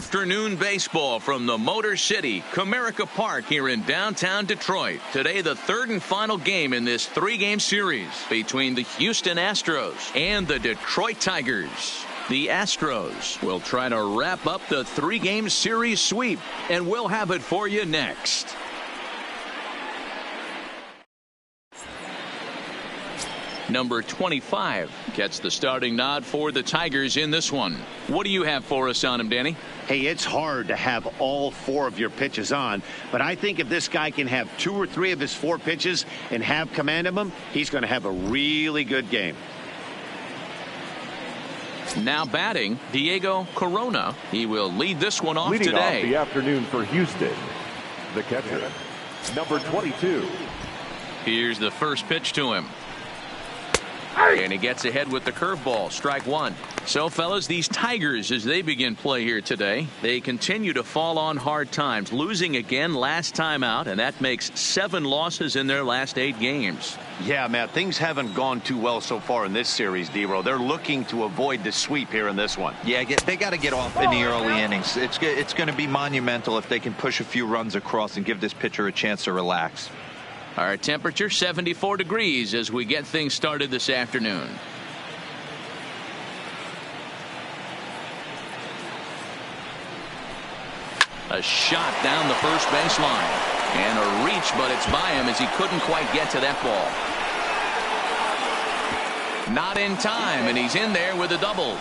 afternoon baseball from the Motor City, Comerica Park here in downtown Detroit. Today, the third and final game in this three-game series between the Houston Astros and the Detroit Tigers. The Astros will try to wrap up the three-game series sweep, and we'll have it for you next. Number 25 gets the starting nod for the Tigers in this one. What do you have for us on him, Danny? Hey, it's hard to have all four of your pitches on, but I think if this guy can have two or three of his four pitches and have command of them, he's going to have a really good game. Now batting, Diego Corona. He will lead this one off Leading today. Off the afternoon for Houston, the catcher, number 22. Here's the first pitch to him. And he gets ahead with the curveball. Strike one. So, fellas, these Tigers, as they begin play here today, they continue to fall on hard times, losing again last time out, and that makes 7 losses in their last 8 games. Yeah, Matt, things haven't gone too well so far in this series, D-Row. They're looking to avoid the sweep here in this one. Yeah, they got to get off in the early innings. It's going to be monumental if they can push a few runs across and give this pitcher a chance to relax. Our temperature 74 degrees as we get things started this afternoon. A shot down the first baseline. And a reach, but it's by him as he couldn't quite get to that ball. Not in time, and he's in there with a double.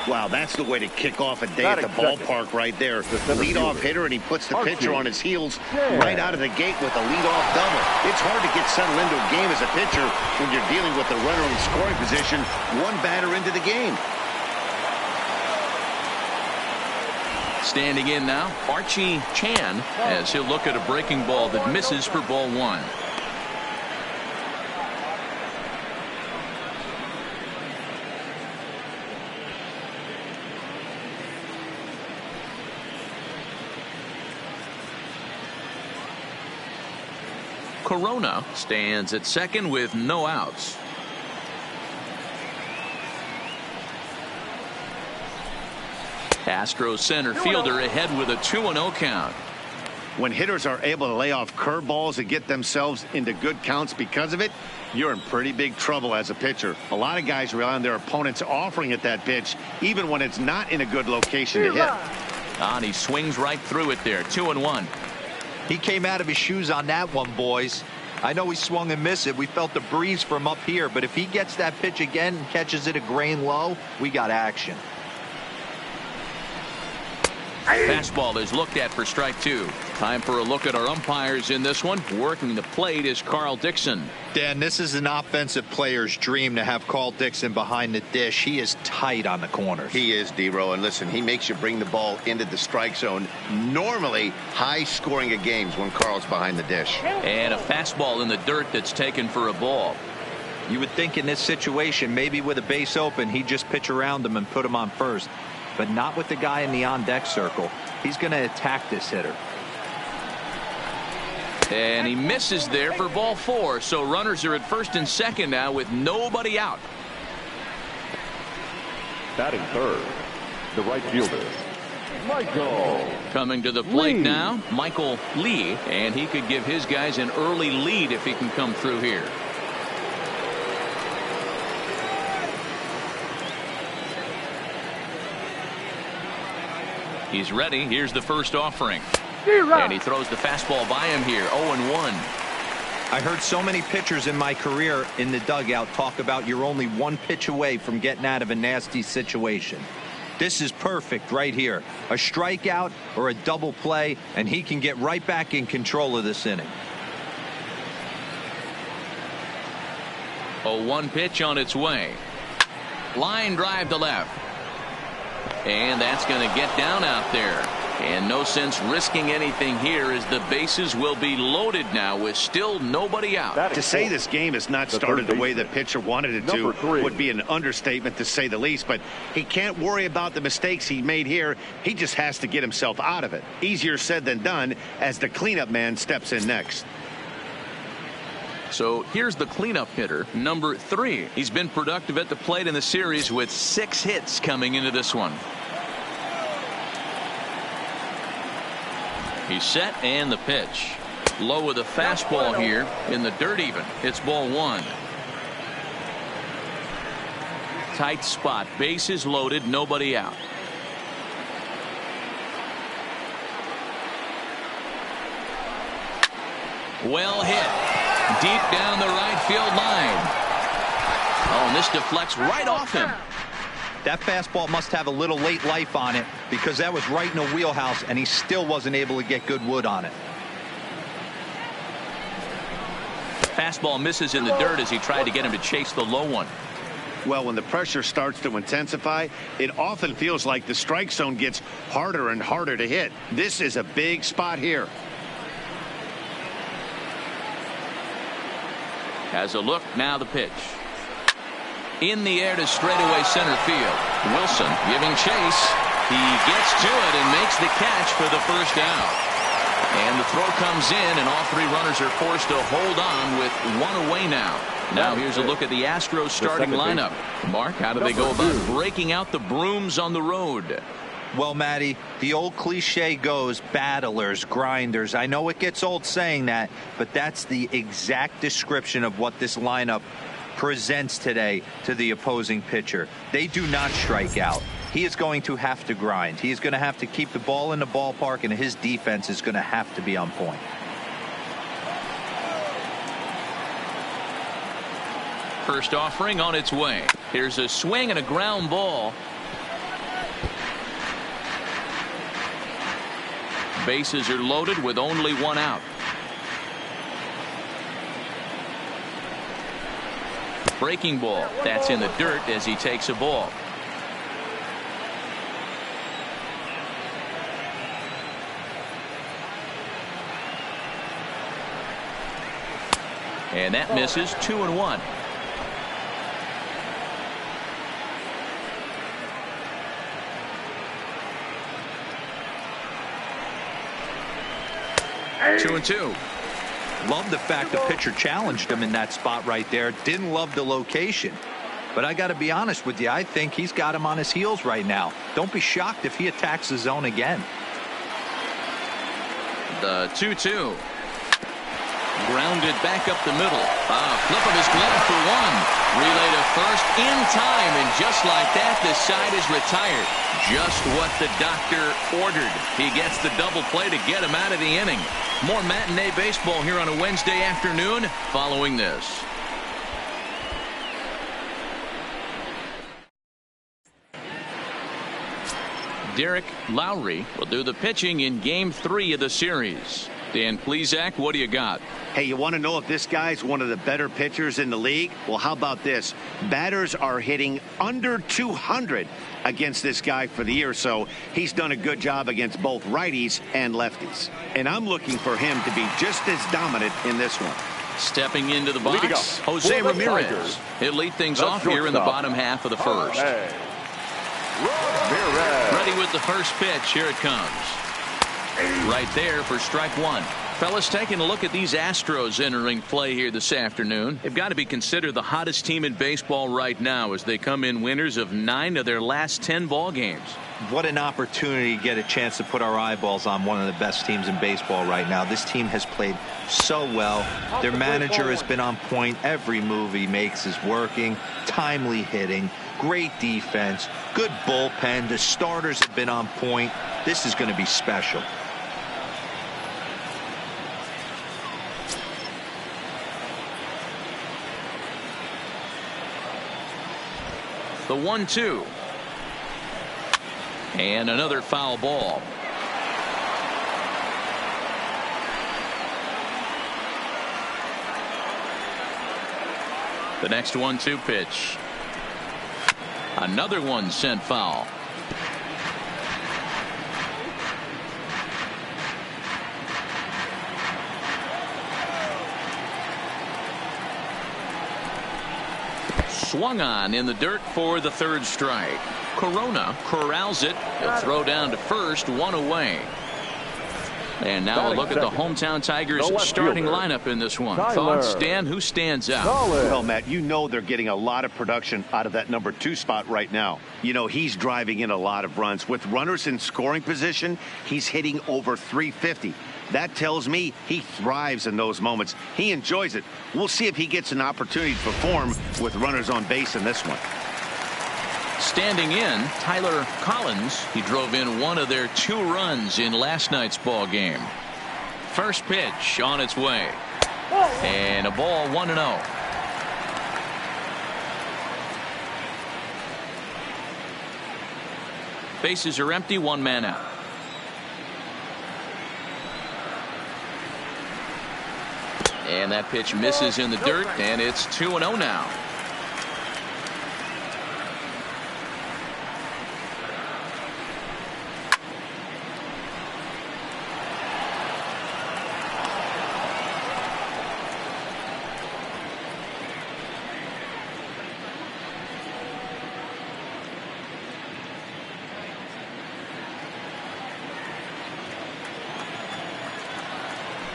Wow, that's the way to kick off a day at the ballpark right there. Leadoff hitter, and he puts the pitcher on his heels right out of the gate with a leadoff double. It's hard to get settled into a game as a pitcher when you're dealing with the runner in scoring position one batter into the game. Standing in now, Archie Chan, as he'll look at a breaking ball that misses for ball one. Corona stands at second with no outs. Astros center fielder ahead with a 2-0 count. When hitters are able to lay off curveballs and get themselves into good counts because of it, you're in pretty big trouble as a pitcher. A lot of guys rely on their opponents offering at that pitch, even when it's not in a good location to hit. And he swings right through it there. 2-1. He came out of his shoes on that one, boys. I know he swung and missed it. We felt the breeze from up here, but if he gets that pitch again and catches it a grain low, we got action. Fastball is looked at for strike 2. Time for a look at our umpires in this one. Working the plate is Carl Dixon. Dan, this is an offensive player's dream to have Carl Dixon behind the dish. He is tight on the corners. He is, D-Row, and listen, he makes you bring the ball into the strike zone. Normally high scoring of games when Carl's behind the dish. And a fastball in the dirt that's taken for a ball. You would think in this situation, maybe with a base open, he'd just pitch around him and put him on first. But not with the guy in the on-deck circle. He's going to attack this hitter. And he misses there for ball 4. So runners are at first and second now with nobody out. Batting third, the right fielder, Michael. Coming to the plate Lee. now, Michael Lee. And he could give his guys an early lead if he can come through here. He's ready. Here's the first offering. And he throws the fastball by him here. 0-1. I heard so many pitchers in my career in the dugout talk about you're only one pitch away from getting out of a nasty situation. This is perfect right here. A strikeout or a double play, and he can get right back in control of this inning. A 1 pitch on its way. Line drive to left. And that's going to get down out there. And no sense risking anything here as the bases will be loaded now with still nobody out. To say this game has not started the way the pitcher wanted it to would be an understatement, to say the least. But he can't worry about the mistakes he made here. He just has to get himself out of it. Easier said than done as the cleanup man steps in next. So here's the cleanup hitter, number 3. He's been productive at the plate in the series with 6 hits coming into this one. He's set and the pitch. Low with a fastball here in the dirt even. It's ball one. Tight spot. Bases loaded. Nobody out. Well hit. Deep down the right field line. Oh, and this deflects right off him. That fastball must have a little late life on it because that was right in the wheelhouse and he still wasn't able to get good wood on it. Fastball misses in the dirt as he tried to get him to chase the low one. Well, when the pressure starts to intensify, it often feels like the strike zone gets harder and harder to hit. This is a big spot here. Has a look. Now the pitch. In the air to straightaway center field. Wilson giving chase. He gets to it and makes the catch for the first out. And the throw comes in, and all three runners are forced to hold on with one away now. Now here's a look at the Astros starting lineup. Mark, how do they go about breaking out the brooms on the road? Well, Matty, the old cliche goes battlers, grinders. I know it gets old saying that, but that's the exact description of what this lineup presents today to the opposing pitcher. They do not strike out. He is going to have to grind. He is going to have to keep the ball in the ballpark, and his defense is going to have to be on point. First offering on its way. Here's a swing and a ground ball. Bases are loaded with only one out. Breaking ball. That's in the dirt as he takes a ball. And that misses. 2-1. Hey. 2-2. Love the fact the pitcher challenged him in that spot right there. Didn't love the location. But I got to be honest with you. I think he's got him on his heels right now. Don't be shocked if he attacks the zone again. The 2-2. Grounded back up the middle. Flip of his glove for one. Relay to first in time, and just like that, the side is retired. Just what the doctor ordered. He gets the double play to get him out of the inning. More matinee baseball here on a Wednesday afternoon following this. Derek Lowry will do the pitching in Game 3 of the series. Dan Plesac, what do you got? Hey, you want to know if this guy's one of the better pitchers in the league? Well, how about this? Batters are hitting under 200 against this guy for the year, so he's done a good job against both righties and lefties. And I'm looking for him to be just as dominant in this one. Stepping into the box, Jose Ramirez. He'll lead things off here in the bottom half of the first. Ready with the first pitch. Here it comes. Right there for strike one. Fellas, taking a look at these Astros entering play here this afternoon. They've got to be considered the hottest team in baseball right now as they come in winners of 9 of their last 10 ball games. What an opportunity to get a chance to put our eyeballs on one of the best teams in baseball right now. This team has played so well. Their manager has been on point. Every move he makes is working. Timely hitting. Great defense. Good bullpen. The starters have been on point. This is going to be special. The 1-2. And another foul ball. The next 1-2 pitch. Another one sent foul. Swung on in the dirt for the third strike. Corona corrals it. He'll throw down to first, one away. And now a look at the hometown Tigers starting lineup in this one. Thoughts, Dan? Who stands out? Well, Matt, you know they're getting a lot of production out of that number 2 spot right now. You know, he's driving in a lot of runs. With runners in scoring position, he's hitting over 350. That tells me he thrives in those moments. He enjoys it. We'll see if he gets an opportunity to perform with runners on base in this one. Standing in, Tyler Collins. He drove in one of their 2 runs in last night's ball game. First pitch on its way. And a ball 1-0. Bases are empty, 1 man out. And that pitch misses in the dirt, and it's 2-0 now.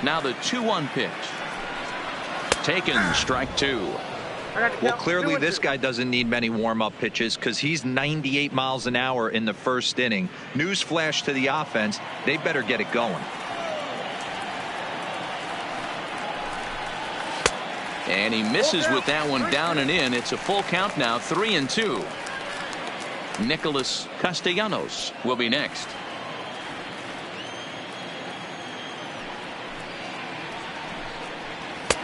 Now the 2-1 pitch. Taken, strike 2. Well, clearly this guy doesn't need many warm-up pitches because he's 98 miles an hour in the first inning. Newsflash to the offense, they better get it going. And he misses with that one down and in. It's a full count now, 3-2. Nicholas Castellanos will be next.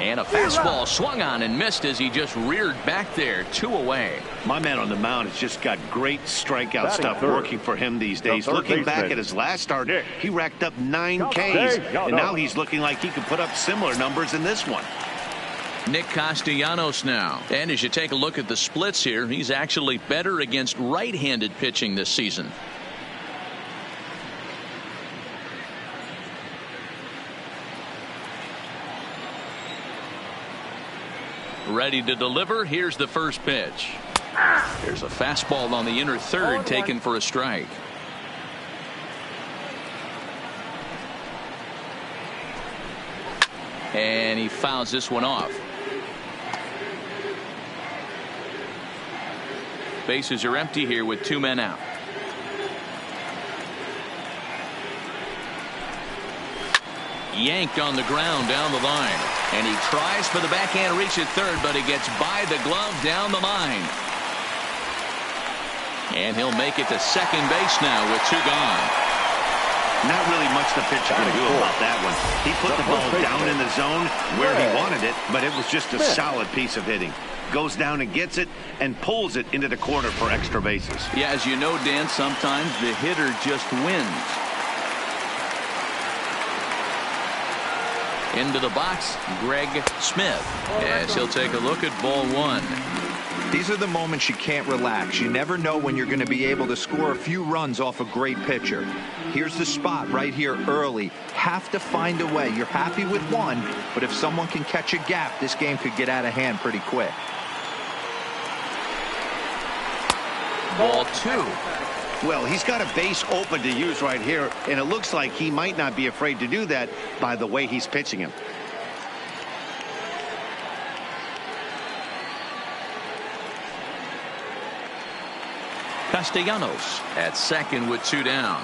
And a fastball swung on and missed as he just reared back there, 2 away. My man on the mound has just got great strikeout stuff working for him these days. Looking back at his last start, he racked up 9 Ks, and now he's looking like he can put up similar numbers in this one. Nick Castellanos now. And as you take a look at the splits here, he's actually better against right-handed pitching this season. Ready to deliver. Here's the first pitch. There's a fastball on the inner third, taken for a strike. And he fouls this one off. Bases are empty here with 2 men out. Yanked on the ground down the line. And he tries for the backhand reach at third, but he gets by the glove down the line. And he'll make it to second base now with 2 gone. Not really much the pitcher can do about that one. He put the ball down in the zone where he wanted it, but it was just a solid piece of hitting. Goes down and gets it and pulls it into the corner for extra bases. Yeah, as you know, Dan, sometimes the hitter just wins. Into the box, Greg Smith, as he'll take a look at ball 1. These are the moments you can't relax. You never know when you're going to be able to score a few runs off a great pitcher. Here's the spot right here early. Have to find a way. You're happy with 1, but if someone can catch a gap, this game could get out of hand pretty quick. Ball 2. Well, he's got a base open to use right here, and it looks like he might not be afraid to do that by the way he's pitching him. Castellanos at second with 2 down.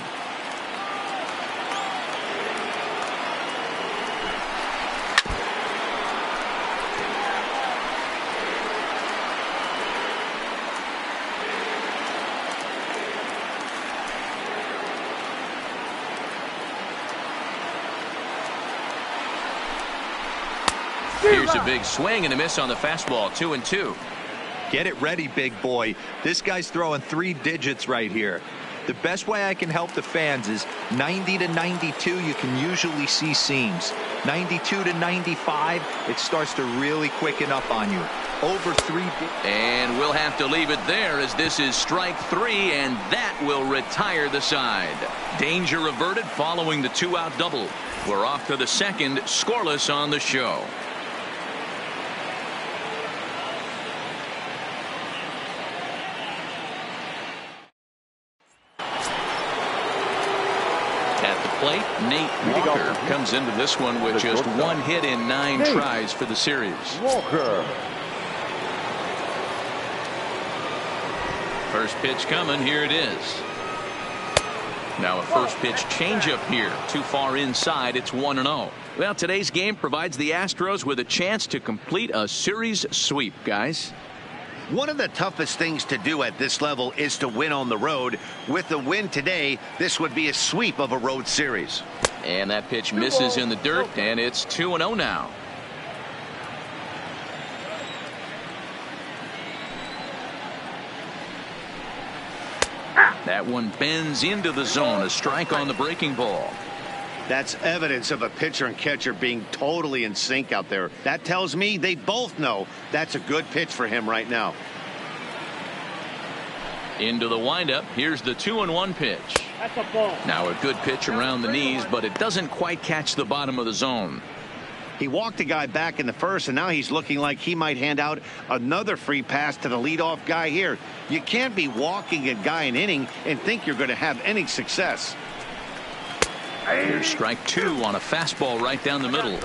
Here's a big swing and a miss on the fastball, 2-2. Get it ready, big boy. This guy's throwing 3 digits right here. The best way I can help the fans is 90 to 92, you can usually see seams. 92 to 95, it starts to really quicken up on you. Over 3. And we'll have to leave it there as this is strike 3, and that will retire the side. Danger averted following the 2-out double. We're off to the second, scoreless on the show. plate, Nate Walker comes into this one with just one hit in 9 tries for the series. Walker. First pitch coming. Here it is. Now a first pitch changeup here. Too far inside. It's 1-0. Well, today's game provides the Astros with a chance to complete a series sweep, guys. One of the toughest things to do at this level is to win on the road. With the win today, this would be a sweep of a road series. And that pitch misses in the dirt, and it's 2-0 now. That one bends into the zone. A strike on the breaking ball. That's evidence of a pitcher and catcher being totally in sync out there. That tells me they both know that's a good pitch for him right now. Into the windup. Here's the 2-1 pitch. That's a ball. Now a good pitch around the knees, but it doesn't quite catch the bottom of the zone. He walked a guy back in the first, and now he's looking like he might hand out another free pass to the leadoff guy here. You can't be walking a guy an inning and think you're going to have any success. Here's strike 2 on a fastball right down the middle.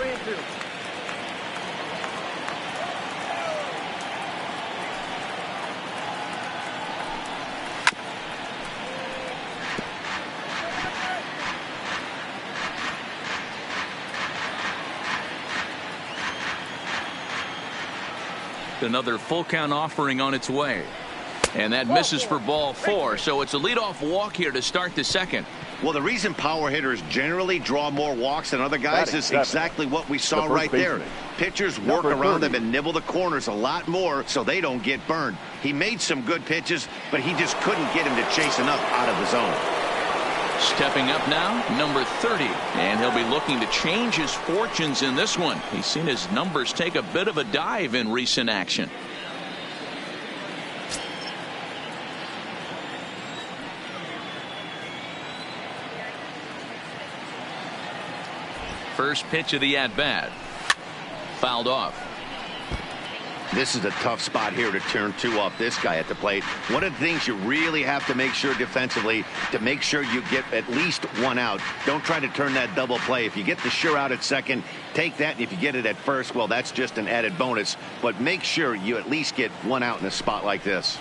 Another full count offering on its way. And that misses for ball 4, so it's a leadoff walk here to start the second. Well, the reason power hitters generally draw more walks than other guys is exactly what we saw right there. Pitchers work around them and nibble the corners a lot more so they don't get burned. He made some good pitches, but he just couldn't get him to chase enough out of the zone. Stepping up now, number 30, and he'll be looking to change his fortunes in this one. He's seen his numbers take a bit of a dive in recent action. First pitch of the at-bat. Fouled off. This is a tough spot here to turn 2 off this guy at the plate. One of the things you really have to make sure defensively to make sure you get at least 1 out. Don't try to turn that double play. If you get the sure out at second, take that. And if you get it at first, well, that's just an added bonus. But make sure you at least get 1 out in a spot like this.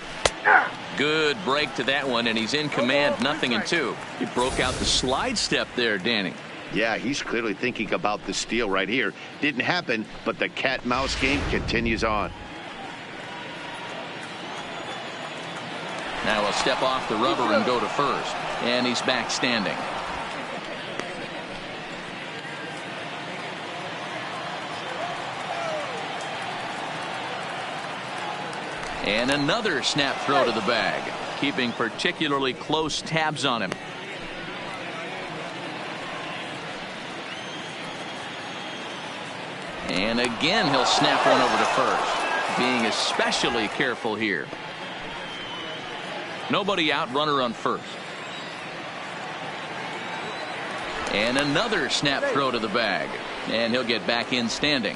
Good break to that one, and he's in command, 0-2. He broke out the slide step there, Danny. Yeah, he's clearly thinking about the steal right here. Didn't happen, but the cat-mouse game continues on. Now he'll step off the rubber and go to first. And he's back standing. And another snap throw to the bag, keeping particularly close tabs on him. And again, he'll snap one over to first, being especially careful here. Nobody out, runner on first. And another snap throw to the bag, and he'll get back in standing.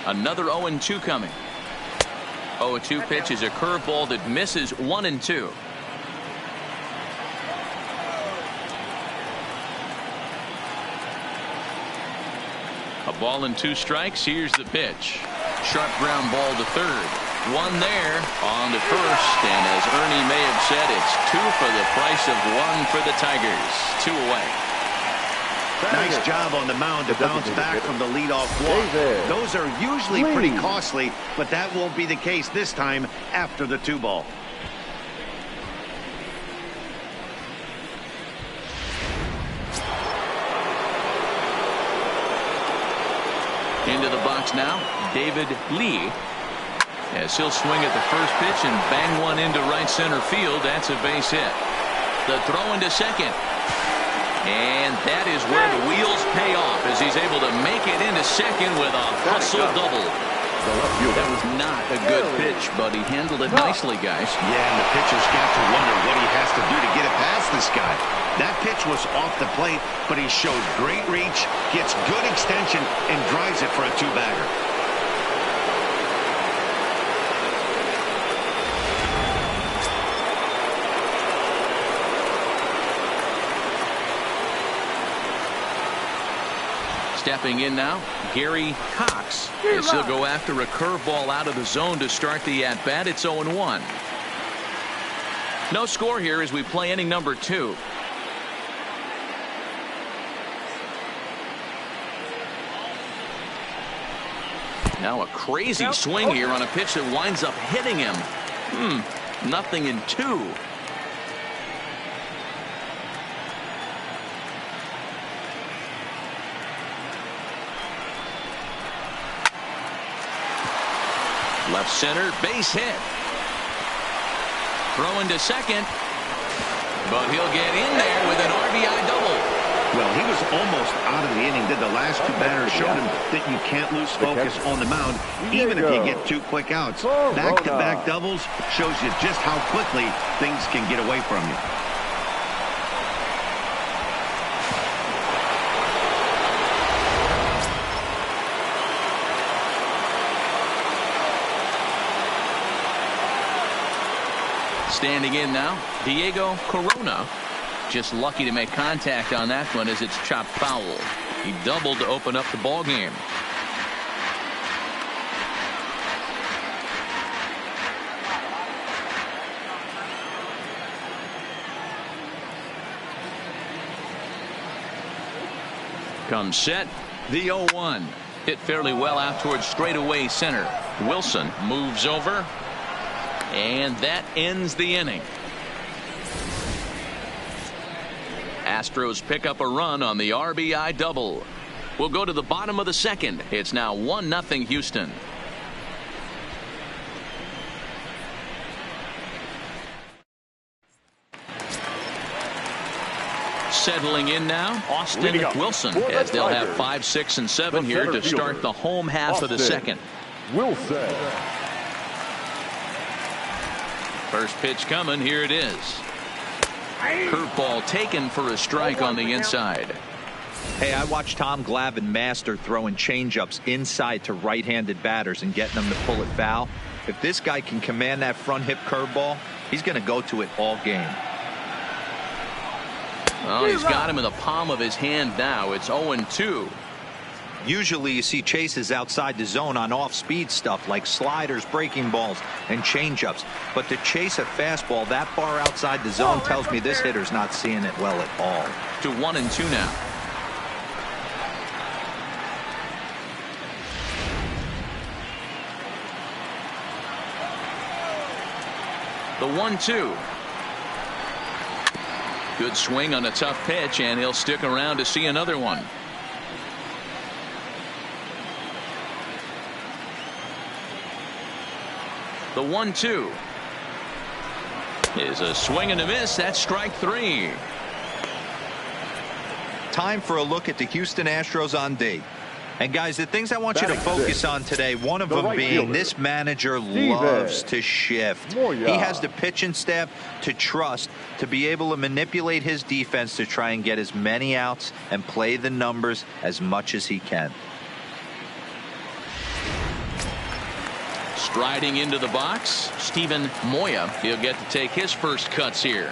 Another 0-2 coming. 0-2 pitch is a curveball that misses 1-2. A ball and 2 strikes. Here's the pitch. Sharp ground ball to third. 1 there on to first. And as Ernie may have said, it's 2 for the price of 1 for the Tigers. 2 away. Nice job on the mound to bounce back from the leadoff walk. Those are usually pretty costly, but that won't be the case this time after the 2 ball. Into the box now, David Lee. As he'll swing at the first pitch and bang one into right center field. That's a base hit. The throw into second. And that is where the wheels pay off as he's able to make it into second with a hustle double. the left fielder. That was not a good pitch, but he handled it nicely, guys. Yeah, and the pitcher's got to wonder what he has to do to get it past this guy. That pitch was off the plate, but he showed great reach, gets good extension, and drives it for a two-bagger. Stepping in now, Gary Cox. As he'll go after a curveball out of the zone to start the at-bat. It's 0-1. No score here as we play inning number 2. Now a crazy swing here on a pitch that winds up hitting him. Nothing in 2. Left center, base hit. Throwing to second. But he'll get in there with an RBI double. Well, he was almost out of the inning. Did the last two batters showed him that you can't lose focus on the mound, even if you get 2 quick outs. Back-to-back doubles shows you just how quickly things can get away from you. Standing in now, Diego Corona. Just lucky to make contact on that one as it's chopped foul. He doubled to open up the ball game. Comes set, the 0-1. Hit fairly well out towards straightaway center. Wilson moves over. And that ends the inning. Astros pick up a run on the RBI double. We'll go to the bottom of the second. It's now 1-0 Houston. Settling in now, Austin Wilson, as they'll have 5, 6, and 7 here to start the home half of the second. Wilson. First pitch coming. Here it is. Curveball taken for a strike on the inside. Hey, I watched Tom Glavine master throwing changeups inside to right-handed batters and getting them to pull it foul. If this guy can command that front hip curveball, he's going to go to it all game. Well, he's got him in the palm of his hand now. It's 0-2. Usually you see chases outside the zone on off-speed stuff like sliders, breaking balls, and changeups. But to chase a fastball that far outside the zone tells me this hitter's not seeing it well at all. To 1-2 now. The 1-2. Good swing on a tough pitch, and he'll stick around to see another one. The 1-2 is a swing and a miss. That's strike 3. Time for a look at the Houston Astros on D. And guys, the things I want you to focus on today, one of them being this manager loves to shift. He has the pitching staff to trust to be able to manipulate his defense to try and get as many outs and play the numbers as much as he can. Striding into the box, Steven Moya. He'll get to take his first cuts here.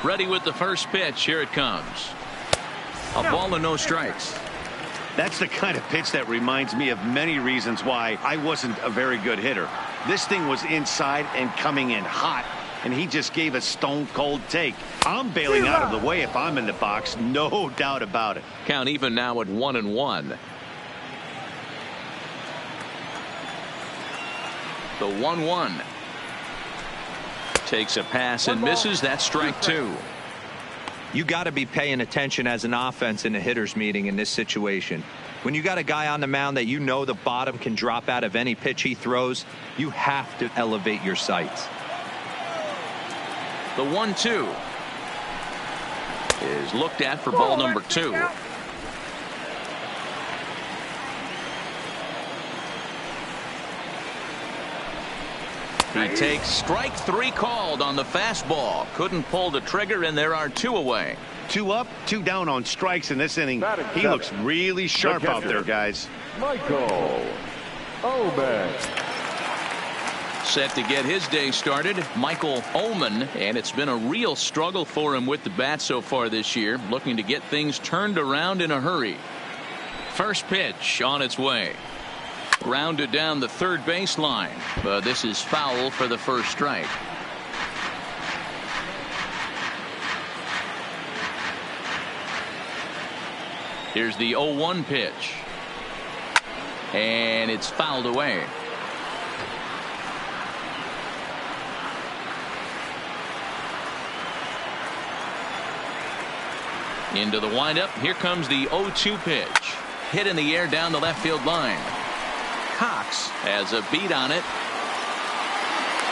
Ready with the first pitch. Here it comes. A ball and no strikes. That's the kind of pitch that reminds me of many reasons why I wasn't a very good hitter. This thing was inside and coming in hot, and he just gave a stone-cold take. I'm bailing out of the way if I'm in the box, no doubt about it. Count even now at 1-1. The 1-1 takes a pass and misses. That's strike 2. You got to be paying attention as an offense in a hitter's meeting in this situation. When you got a guy on the mound that you know the bottom can drop out of any pitch he throws, you have to elevate your sights. The 1-2 is looked at for ball number 2. He takes strike 3 called on the fastball. Couldn't pull the trigger, and there are 2 away. 2 up, 2 down on strikes in this inning. He looks really sharp out there, guys. Michael Omen. Set to get his day started, Michael Omen, and it's been a real struggle for him with the bat so far this year, looking to get things turned around in a hurry. First pitch on its way. Grounded down the third baseline, but this is foul for the first strike. Here's the 0-1 pitch, and it's fouled away. Into the windup. Here comes the 0-2 pitch. Hit in the air down the left field line. Cox has a beat on it.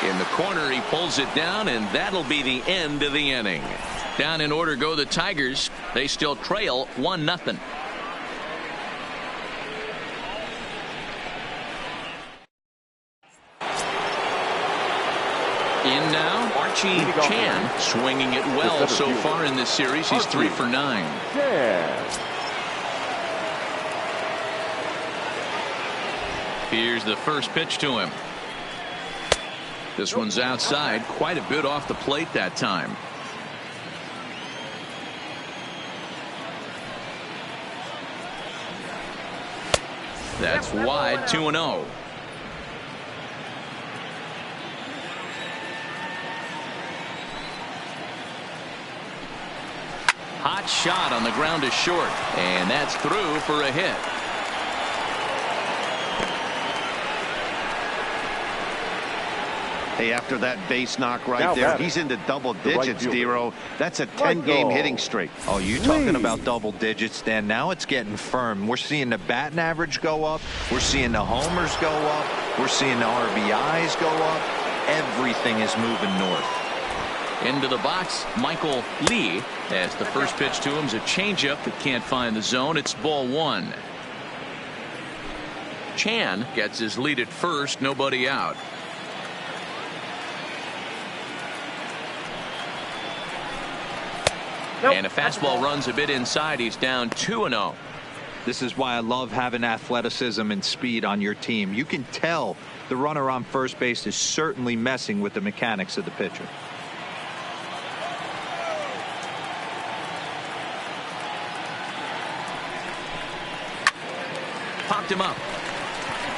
In the corner, he pulls it down, and that'll be the end of the inning. Down in order go the Tigers. They still trail 1-0. In now, Archie Chan, swinging it well so far in this series. He's 3 for 9. Here's the first pitch to him. This one's outside, quite a bit off the plate that time. That's wide, 2-0. Hot shot on the ground is short, and that's through for a hit. Hey, after that base knock right there, he's into double digits, Dero. That's a 10-game hitting streak. Oh, you talking about double digits, Dan? Now it's getting firm. We're seeing the batting average go up. We're seeing the homers go up. We're seeing the RBIs go up. Everything is moving north. Into the box, Michael Lee, as the first pitch to him is a changeup that can't find the zone. It's ball 1. Chan gets his lead at first, nobody out. And a fastball runs a bit inside. He's down 2-0. This is why I love having athleticism and speed on your team. You can tell the runner on first base is certainly messing with the mechanics of the pitcher. Popped him up.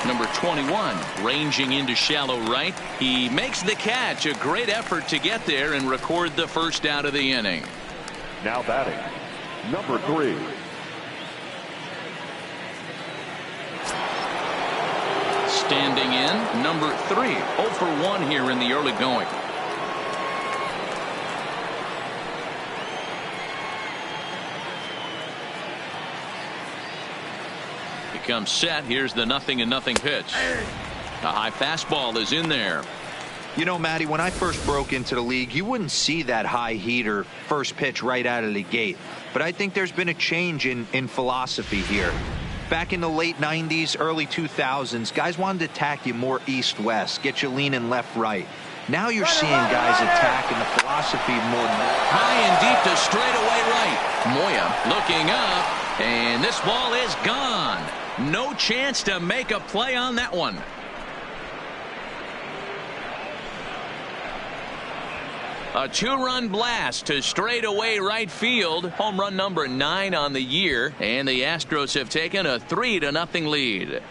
Number 21, ranging into shallow right. He makes the catch. A great effort to get there and record the first out of the inning. Now batting, number 3. Standing in, number 3. 0 for 1 here in the early going. Becomes set. Here's the 0-0 pitch. A high fastball is in there. You know, Matty, when I first broke into the league, you wouldn't see that high heater first pitch right out of the gate. But I think there's been a change in philosophy here. Back in the late 90s, early 2000s, guys wanted to attack you more east-west, get you leaning left-right. Now you're seeing guys attacking the philosophy more high and deep to straightaway right. Moya looking up, and this ball is gone. No chance to make a play on that one. A 2-run blast to straightaway right field. Home run number 9 on the year, and the Astros have taken a 3-0 lead.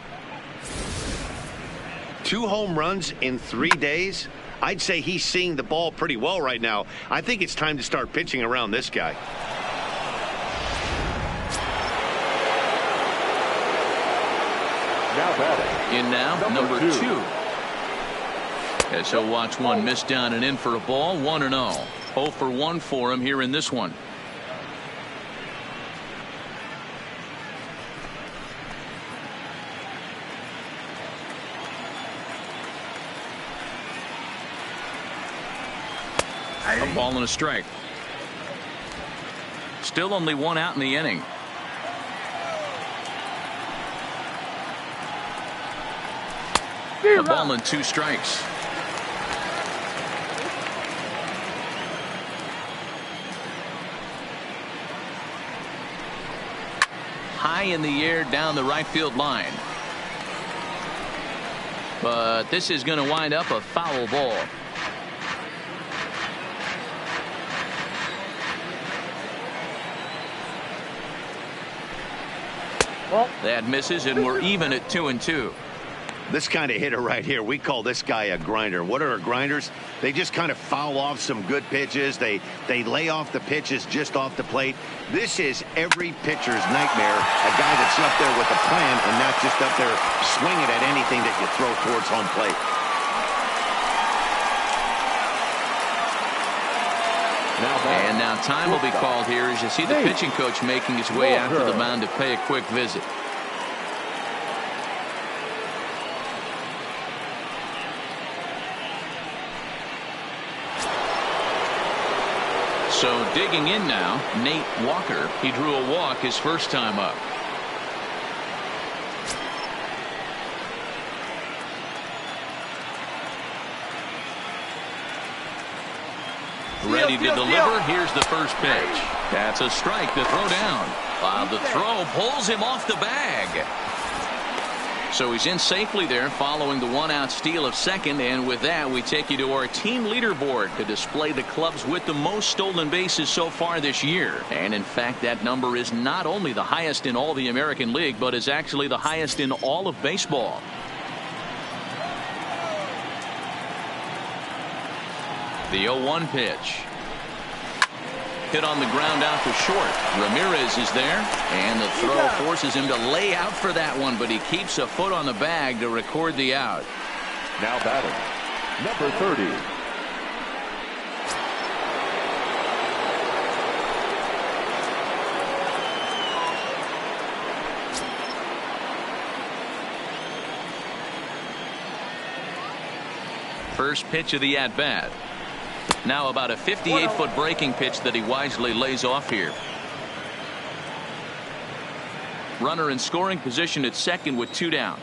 2 home runs in 3 days. I'd say he's seeing the ball pretty well right now. I think it's time to start pitching around this guy. Now batting. In now, number 2. As he'll watch one miss down and in for a ball. 1-0. 0 for 1 for him here in this one. A ball and a strike. Still only 1 out in the inning. A ball and 2 strikes. high in the air down the right field line. But this is going to wind up a foul ball. That misses, and we're even at 2-2. This kind of hitter right here, we call this guy a grinder. What are grinders? They just kind of foul off some good pitches. They lay off the pitches just off the plate. This is every pitcher's nightmare, a guy that's up there with a plan and not just up there swinging at anything that you throw towards home plate. And now time will be called here as you see the pitching coach making his way out to the mound to pay a quick visit. So digging in now, Nate Walker. He drew a walk his first time up. Ready to deliver. Here's the first pitch. That's a strike to throw down. The throw pulls him off the bag. So he's in safely there following the one-out steal of second. And with that, we take you to our team leaderboard to display the clubs with the most stolen bases so far this year. And in fact, that number is not only the highest in all the American League, but is actually the highest in all of baseball. The 0-1 pitch. Hit on the ground out to short. Ramirez is there, and the throw forces him to lay out for that one, but he keeps a foot on the bag to record the out. Now batting, number 30. First pitch of the at-bat. Now about a 58-foot breaking pitch that he wisely lays off here. Runner in scoring position at second with 2 down.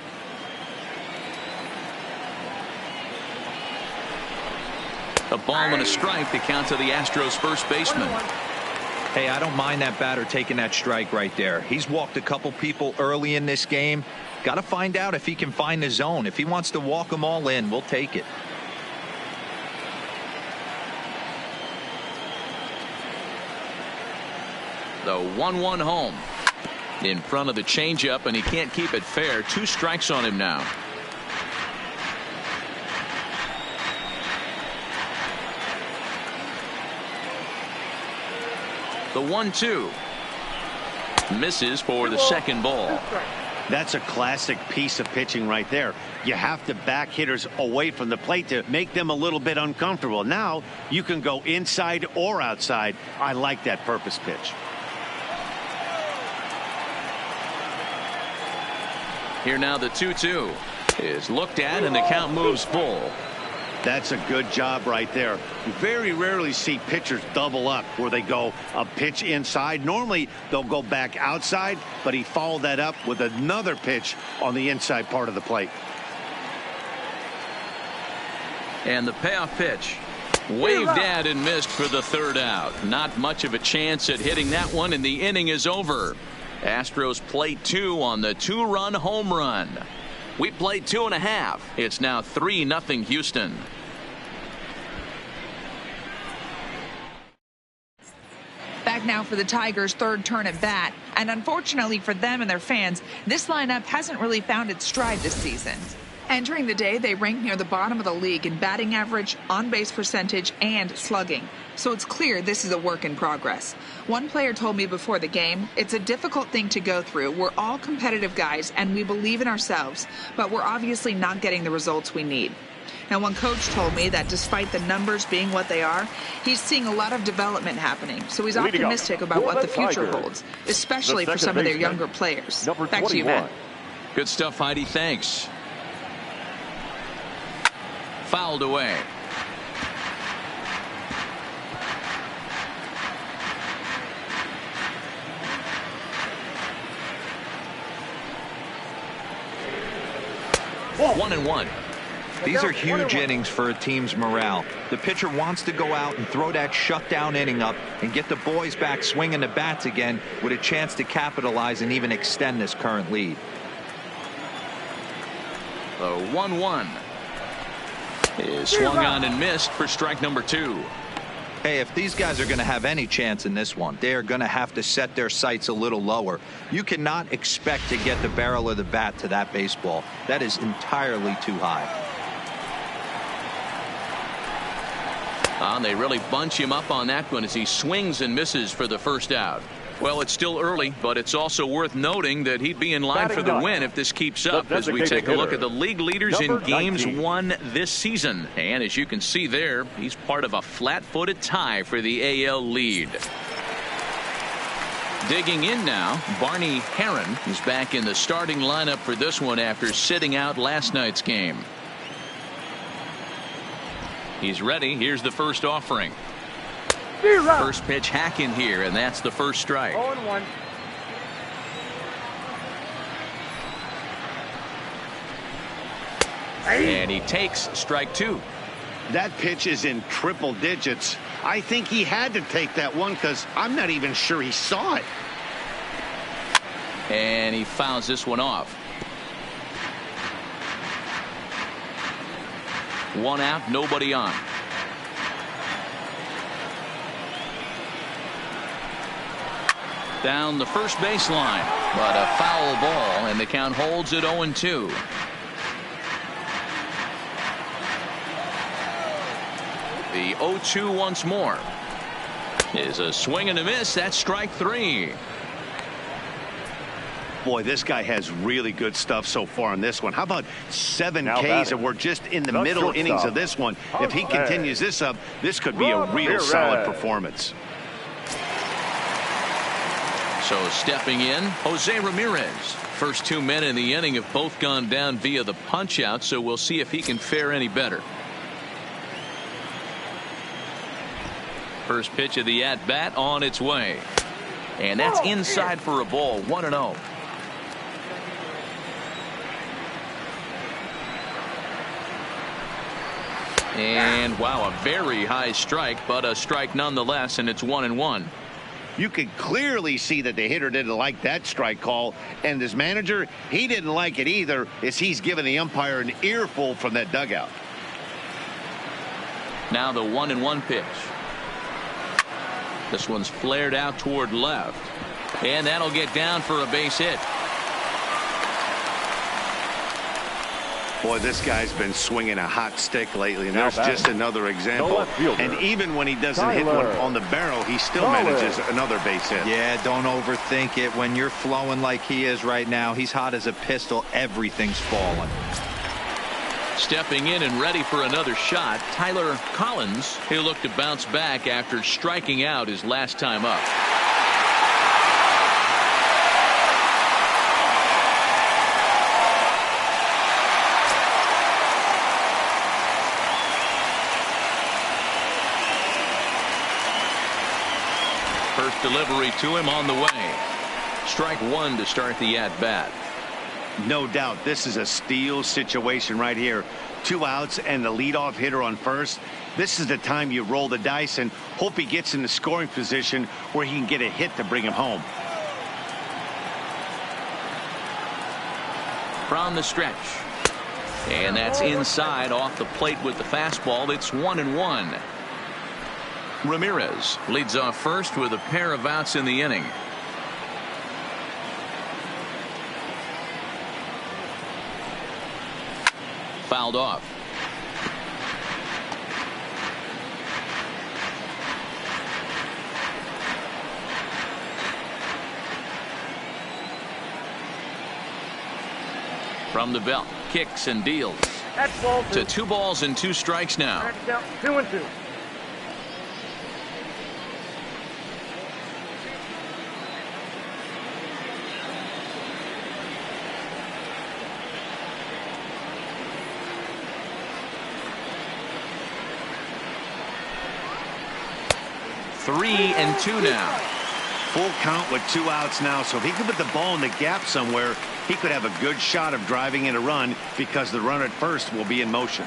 A ball and a strike to count to the Astros first baseman. Hey, I don't mind that batter taking that strike right there. He's walked a couple people early in this game. Got to find out if he can find the zone. If he wants to walk them all in, we'll take it. The 1-1 home. In front of the changeup, and he can't keep it fair. 2 strikes on him now. The 1-2. Misses for the second ball. That's a classic piece of pitching right there. You have to back hitters away from the plate to make them a little bit uncomfortable. Now you can go inside or outside. I like that purpose pitch. Here now the 2-2 is looked at, and the count moves full. That's a good job right there. You very rarely see pitchers double up where they go a pitch inside. Normally they'll go back outside, but he followed that up with another pitch on the inside part of the plate. And the payoff pitch waved at and missed for the third out. Not much of a chance at hitting that one, and the inning is over. Astros plate 2 on the 2-run home run. We played 2.5. It's now 3-0 Houston. Back now for the Tigers' third turn at bat. And unfortunately for them and their fans, this lineup hasn't really found its stride this season. Entering the day, they rank near the bottom of the league in batting average, on-base percentage, and slugging. So it's clear this is a work in progress. One player told me before the game, it's a difficult thing to go through. We're all competitive guys, and we believe in ourselves, but we're obviously not getting the results we need. Now, one coach told me that despite the numbers being what they are, he's seeing a lot of development happening. So he's optimistic about what the future holds, especially for some of their younger players. Back to you, Matt. Good stuff, Heidi. Thanks. Fouled away. One and one. These are huge innings for a team's morale. The pitcher wants to go out and throw that shutdown inning up and get the boys back swinging the bats again with a chance to capitalize and even extend this current lead. The 1-1 is swung on and missed for strike number 2. Hey, if these guys are going to have any chance in this one, they are going to have to set their sights a little lower. You cannot expect to get the barrel of the bat to that baseball. That is entirely too high. They really bunch him up on that one as he swings and misses for the first out. Well, it's still early, but it's also worth noting that he'd be in line for the win if this keeps up as we take a look at the league leaders in games won this season. And as you can see there, he's part of a flat-footed tie for the AL lead. Digging in now, Barney Heron is back in the starting lineup for this one after sitting out last night's game. He's ready. Here's the first offering. First pitch hacking here, and that's the first strike. 0-1. And he takes strike 2. That pitch is in triple digits. I think he had to take that one because I'm not even sure he saw it. And he fouls this one off. 1 out, nobody on. Down the first baseline, but a foul ball, and the count holds at 0-2. The 0-2 once more is a swing and a miss. That's strike 3. Boy, this guy has really good stuff so far in this one. How about 7 Ks, and we're just in the middle innings of this one. If he continues this up, this could be a real solid performance. So stepping in, Jose Ramirez. First 2 men in the inning have both gone down via the punch out, so we'll see if he can fare any better. First pitch of the at bat on its way, and that's inside for a ball. 1-0. And wow, a very high strike, but a strike nonetheless, and it's 1-1. You could clearly see that the hitter didn't like that strike call, and his manager, he didn't like it either, as he's giving the umpire an earful from that dugout. Now the 1-1 pitch. This one's flared out toward left, and that'll get down for a base hit. Boy, this guy's been swinging a hot stick lately, and there's just another example. And even when he doesn't hit one on the barrel, he still manages another base hit. Yeah, don't overthink it. When you're flowing like he is right now, he's hot as a pistol. Everything's falling. Stepping in and ready for another shot, Tyler Collins. He'll look to bounce back after striking out his last time up. First delivery to him on the way. Strike 1 to start the at-bat. No doubt this is a steal situation right here. 2 outs and the leadoff hitter on first. This is the time you roll the dice and hope he gets in the scoring position where he can get a hit to bring him home. From the stretch. And that's inside off the plate with the fastball. It's 1-1. Ramirez leads off first with a pair of outs in the inning. Fouled off. From the belt, kicks and deals. That's ball 2. To 2 balls and 2 strikes now. 2-2. Three and 2 now. Full count with 2 outs now, so if he could put the ball in the gap somewhere, he could have a good shot of driving in a run because the runner at first will be in motion.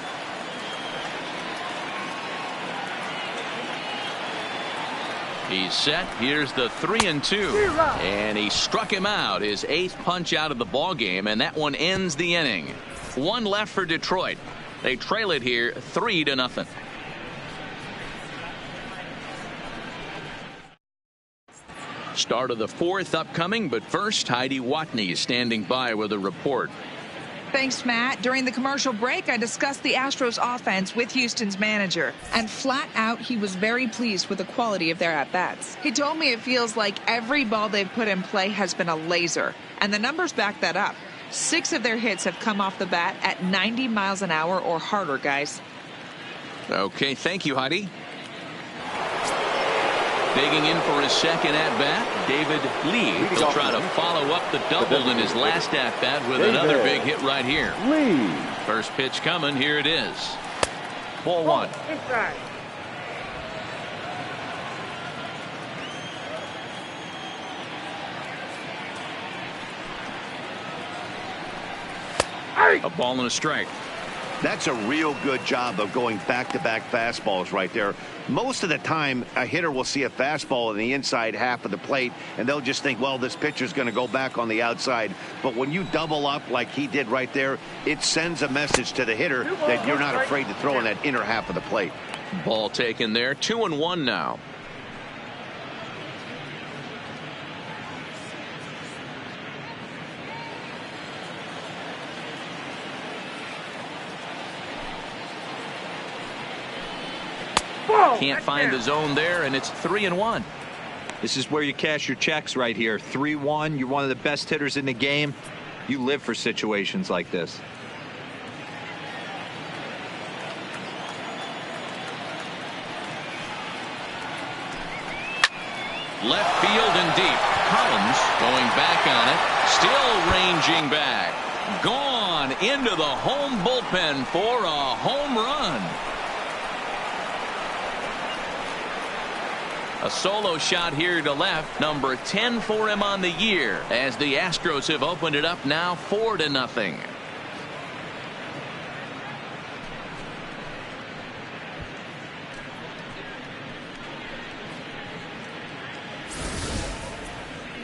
He's set. Here's the 3-2. And he struck him out, his 8th punch out of the ball game, and that one ends the inning. 1 left for Detroit. They trail it here 3-0. Start of the 4th upcoming, but first, Heidi Watney standing by with a report. Thanks, Matt. During the commercial break, I discussed the Astros offense with Houston's manager, and flat out, he was very pleased with the quality of their at-bats. He told me it feels like every ball they've put in play has been a laser, and the numbers back that up. 6 of their hits have come off the bat at 90 miles an hour or harder, guys. Okay, thank you, Heidi. Digging in for his second at-bat, David Lee. He'll try to follow up the double in his last at-bat with another big hit right here. Lee. First pitch coming. Here it is. Ball 1. A ball and a strike. That's a real good job of going back-to-back fastballs right there. Most of the time, a hitter will see a fastball in the inside half of the plate, and they'll just think, well, this pitcher's going to go back on the outside. But when you double up like he did right there, it sends a message to the hitter that you're not afraid to throw in that inner half of the plate. Ball taken there. 2-1 now. Can't find the zone there, and it's 3-1. This is where you cash your checks right here. 3-1. You're one of the best hitters in the game. You live for situations like this. Left field and deep. Collins going back on it. Still ranging back. Gone into the home bullpen for a home run. A solo shot here to left, number 10 for him on the year, as the Astros have opened it up now 4-0.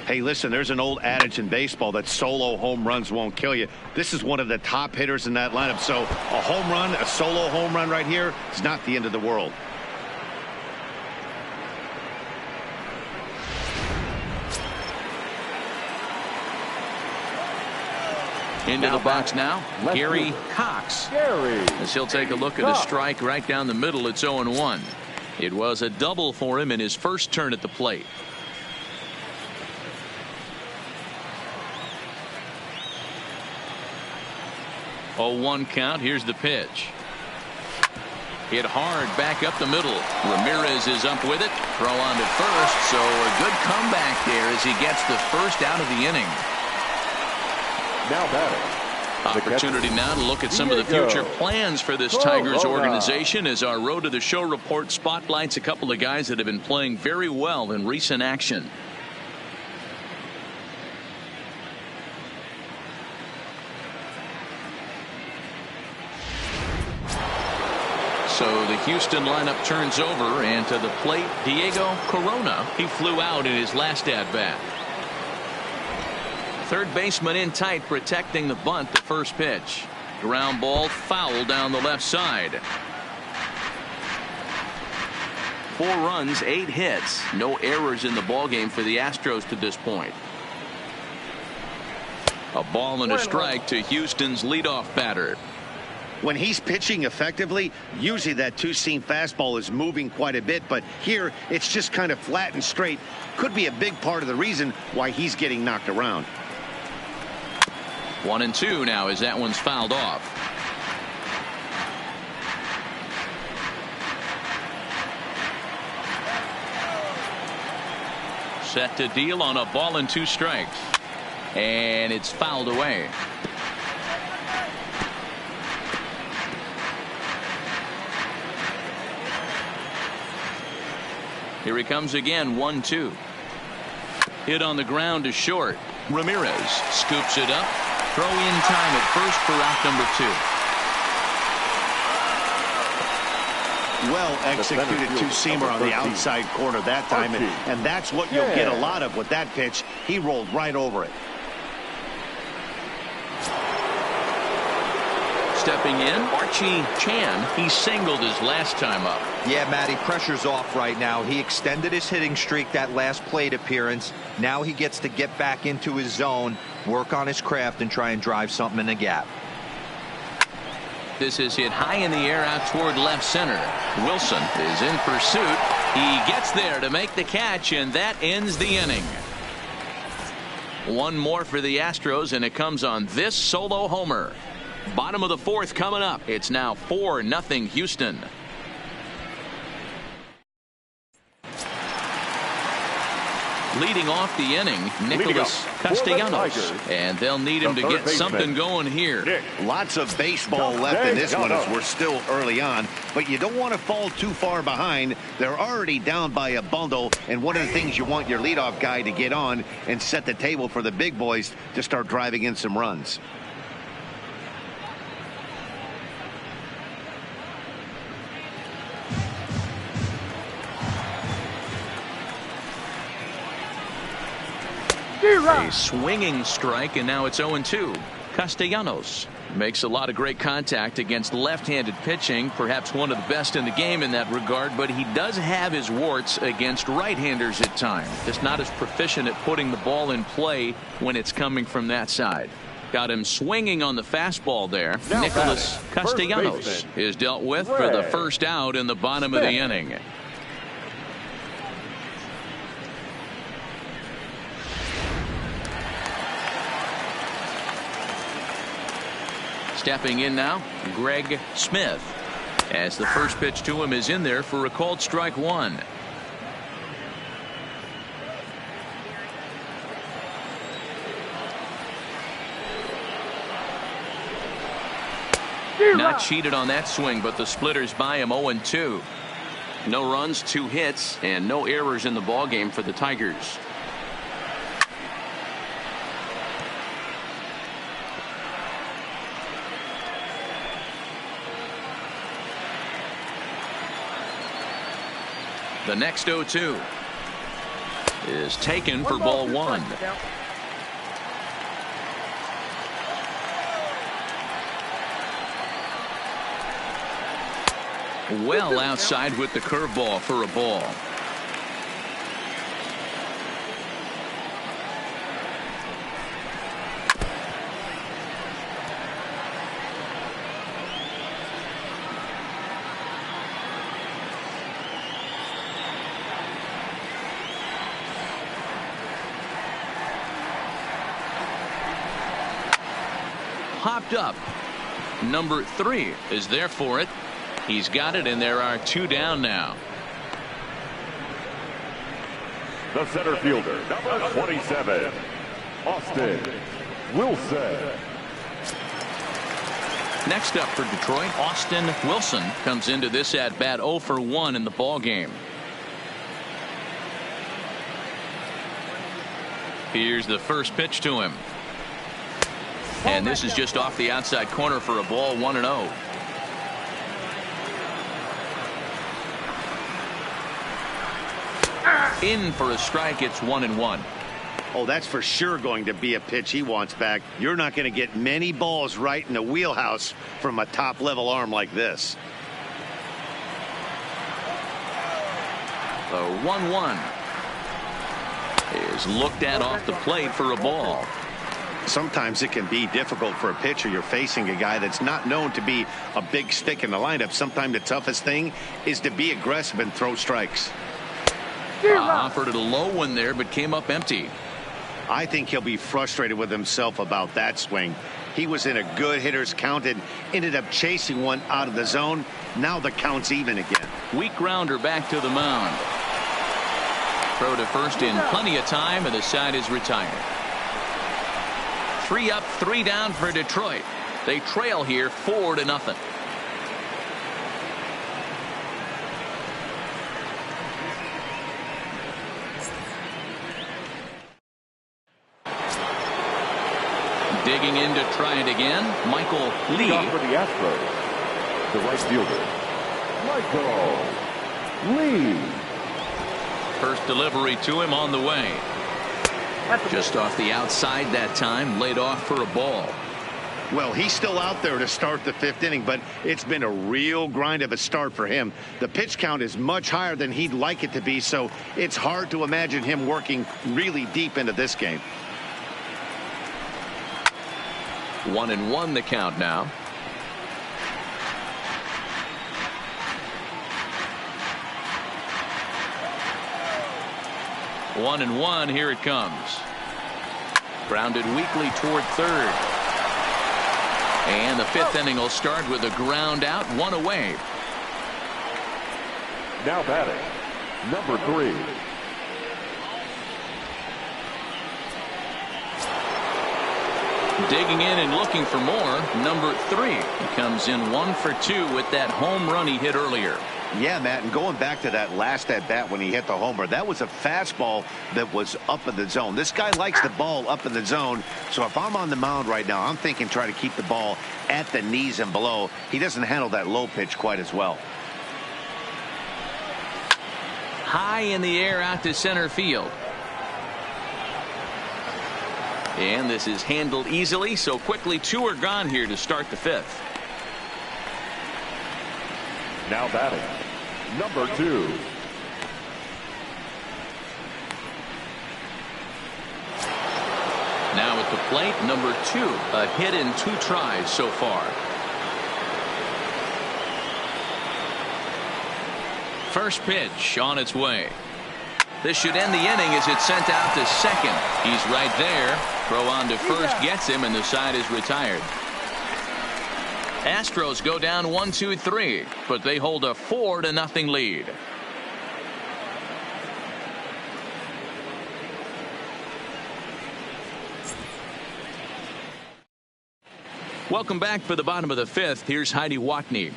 Hey, listen, there's an old adage in baseball that solo home runs won't kill you. This is one of the top hitters in that lineup, so a home run, a solo home run right here is not the end of the world. Into the box now, Gary Cox. As he'll take a look at a strike right down the middle. It's 0-1. It was a double for him in his first turn at the plate. Oh, 1 count. Here's the pitch. Hit hard back up the middle. Ramirez is up with it. Throw on to first. So a good comeback there as he gets the first out of the inning. Now batting. Opportunity now to look at some of the future plans for this Tigers organization as our Road to the Show report spotlights a couple of guys that have been playing very well in recent action. So the Houston lineup turns over, and to the plate, Diego Corona. He flew out in his last at-bat. Third baseman in tight, protecting the bunt. The first pitch. Ground ball foul down the left side. 4 runs, 8 hits. No errors in the ballgame for the Astros to this point. A ball and a strike to Houston's leadoff batter. When he's pitching effectively, usually that two-seam fastball is moving quite a bit, but here it's just kind of flat and straight. Could be a big part of the reason why he's getting knocked around. 1-2 now as that one's fouled off. Set to deal on a ball and 2 strikes. And it's fouled away. Here he comes again, 1-2. Hit on the ground to short. Ramirez scoops it up. Throw in time at first for out number 2. Well executed two-seamer on the outside corner that time, and that's what you'll get a lot of with that pitch. He rolled right over it. Stepping in, Archie Chan. He singled his last time up. Yeah, Matty, pressure's off right now. He extended his hitting streak that last plate appearance. Now he gets to get back into his zone, work on his craft, and try and drive something in the gap. This is hit high in the air out toward left center. Wilson is in pursuit. He gets there to make the catch, and that ends the inning. One more for the Astros, and it comes on this solo homer. Bottom of the 4th coming up. It's now 4-0 Houston. Leading off the inning, Nicholas Castellanos, and they'll need him to get something going here. Lots of baseball left in this one as we're still early on, but you don't want to fall too far behind. They're already down by a bundle, and one of the things you want your leadoff guy to get on and set the table for the big boys to start driving in some runs. A swinging strike, and now it's 0-2. Castellanos makes a lot of great contact against left-handed pitching, perhaps one of the best in the game in that regard, but he does have his warts against right-handers at times. Just not as proficient at putting the ball in play when it's coming from that side. Got him swinging on the fastball there. Now Nicholas Castellanos is dealt with for the first out in the bottom of the inning. Stepping in now, Greg Smith, as the first pitch to him is in there for a called strike 1. Not cheated on that swing, but the splitters by him 0-2. No runs, 2 hits, and no errors in the ballgame for the Tigers. The next 0-2 is taken for ball 1. Well outside with the curveball for a ball. Popped up. Number 3 is there for it. He's got it, and there are 2 down now. The center fielder, number 27, Austin Wilson. Next up for Detroit, Austin Wilson comes into this at bat 0 for 1 in the ball game. Here's the first pitch to him. And this is just off the outside corner for a ball, 1-0. In for a strike. It's 1-1. Oh, that's for sure going to be a pitch he wants back. You're not going to get many balls right in the wheelhouse from a top level arm like this. The 1-1 is looked at off the plate for a ball. Sometimes it can be difficult for a pitcher. You're facing a guy that's not known to be a big stick in the lineup. Sometimes the toughest thing is to be aggressive and throw strikes. Offered it a low one there, but came up empty. I think he'll be frustrated with himself about that swing. He was in a good hitter's count and ended up chasing one out of the zone. Now the count's even again. Weak grounder back to the mound. Throw to first in plenty of time, and the side is retired. 3 up, 3 down for Detroit. They trail here 4-0. Digging in to try it again, Michael Lee. Off for the Astros, the right fielder, Michael Lee. First delivery to him on the way. Just off the outside that time, laid off for a ball. Well, he's still out there to start the 5th inning, but it's been a real grind of a start for him. The pitch count is much higher than he'd like it to be, so it's hard to imagine him working really deep into this game. 1-1 the count now. One and one, here it comes. Grounded weakly toward third. And the 5th inning will start with a ground out, 1 away. Now batting, number 3. Digging in and looking for more, number 3. He comes in 1 for 2 with that home run he hit earlier. Yeah, Matt, and going back to that last at bat when he hit the homer, that was a fastball that was up in the zone. This guy likes the ball up in the zone, so if I'm on the mound right now, I'm thinking try to keep the ball at the knees and below. He doesn't handle that low pitch quite as well. High in the air out to center field. And this is handled easily, so quickly 2 are gone here to start the 5th. Now batting, number 2. Now at the plate, number 2. A hit in 2 tries so far. First pitch on its way. This should end the inning as it's sent out to second. He's right there. Throw on to first gets him, and the side is retired. Astros go down 1-2-3, but they hold a 4-0 lead. Welcome back for the bottom of the 5th. Here's Heidi Watney.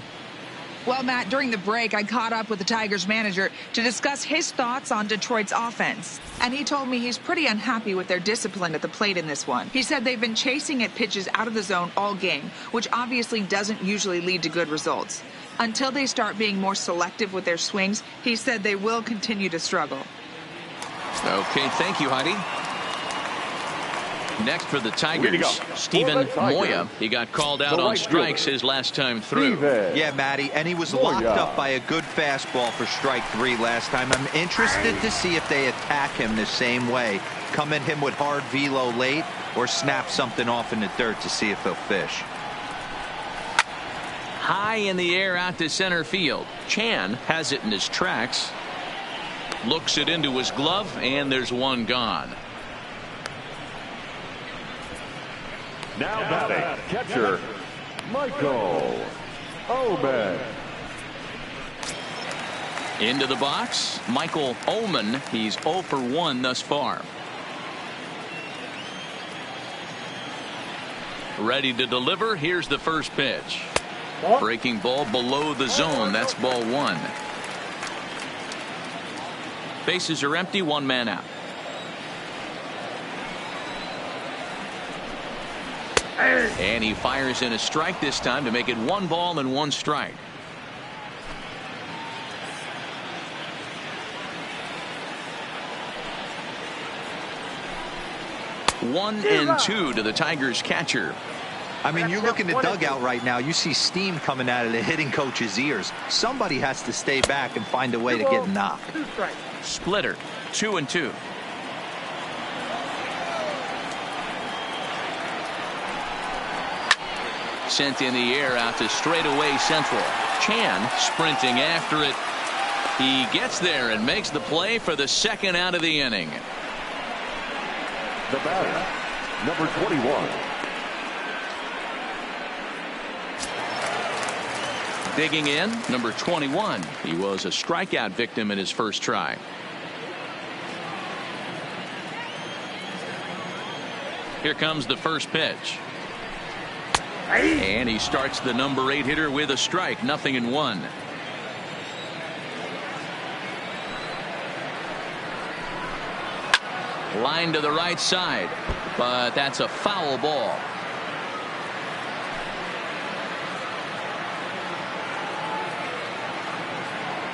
Well, Matt, during the break, I caught up with the Tigers manager to discuss his thoughts on Detroit's offense. And he told me he's pretty unhappy with their discipline at the plate in this one. He said they've been chasing at pitches out of the zone all game, which obviously doesn't usually lead to good results. Until they start being more selective with their swings, he said they will continue to struggle. Okay, thank you, Heidi. Next for the Tigers, Steven Moya. He got called out on strikes his last time through. Yeah, Matty, and he was locked up by a good fastball for strike 3 last time. I'm interested to see if they attack him the same way. Come at him with hard velo late or snap something off in the dirt to see if he'll fish. High in the air out to center field. Chan has it in his tracks. Looks it into his glove, and there's one gone. Now batting, catcher, Michael Oman. Into the box, Michael Oman. He's 0 for 1 thus far. Ready to deliver. Here's the first pitch. Breaking ball below the zone. That's ball 1. Bases are empty. 1 man out. And he fires in a strike this time to make it 1 ball and 1 strike. One and 2 to the Tigers catcher. I mean, you look in the dugout right now, you see steam coming out of the hitting coach's ears. Somebody has to stay back and find a way to get knocked. Splitter, 2 and 2. Sent in the air out to straightaway central. Chan sprinting after it. He gets there and makes the play for the 2nd out of the inning. The batter, number 21. Digging in, number 21. He was a strikeout victim in his first try. Here comes the first pitch. And he starts the number 8 hitter with a strike. 0-1. Line to the right side, but that's a foul ball.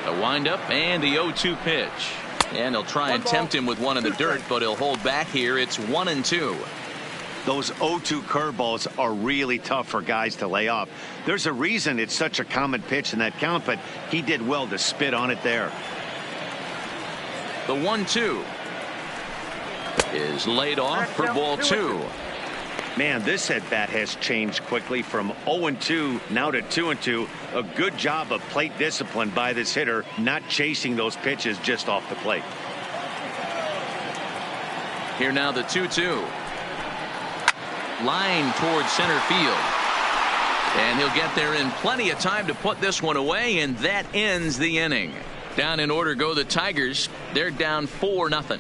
The windup and the 0-2 pitch. And he'll try and tempt him with one in the dirt, but he'll hold back here. It's 1-2. Those 0-2 curveballs are really tough for guys to lay off. There's a reason it's such a common pitch in that count, but he did well to spit on it there. The 1-2 is laid off for ball 2. Man, this at bat has changed quickly from 0-2 now to 2-2. A good job of plate discipline by this hitter, not chasing those pitches just off the plate. Here now the 2-2. Line towards center field. And he'll get there in plenty of time to put this one away, and that ends the inning. Down in order go the Tigers. They're down 4-0.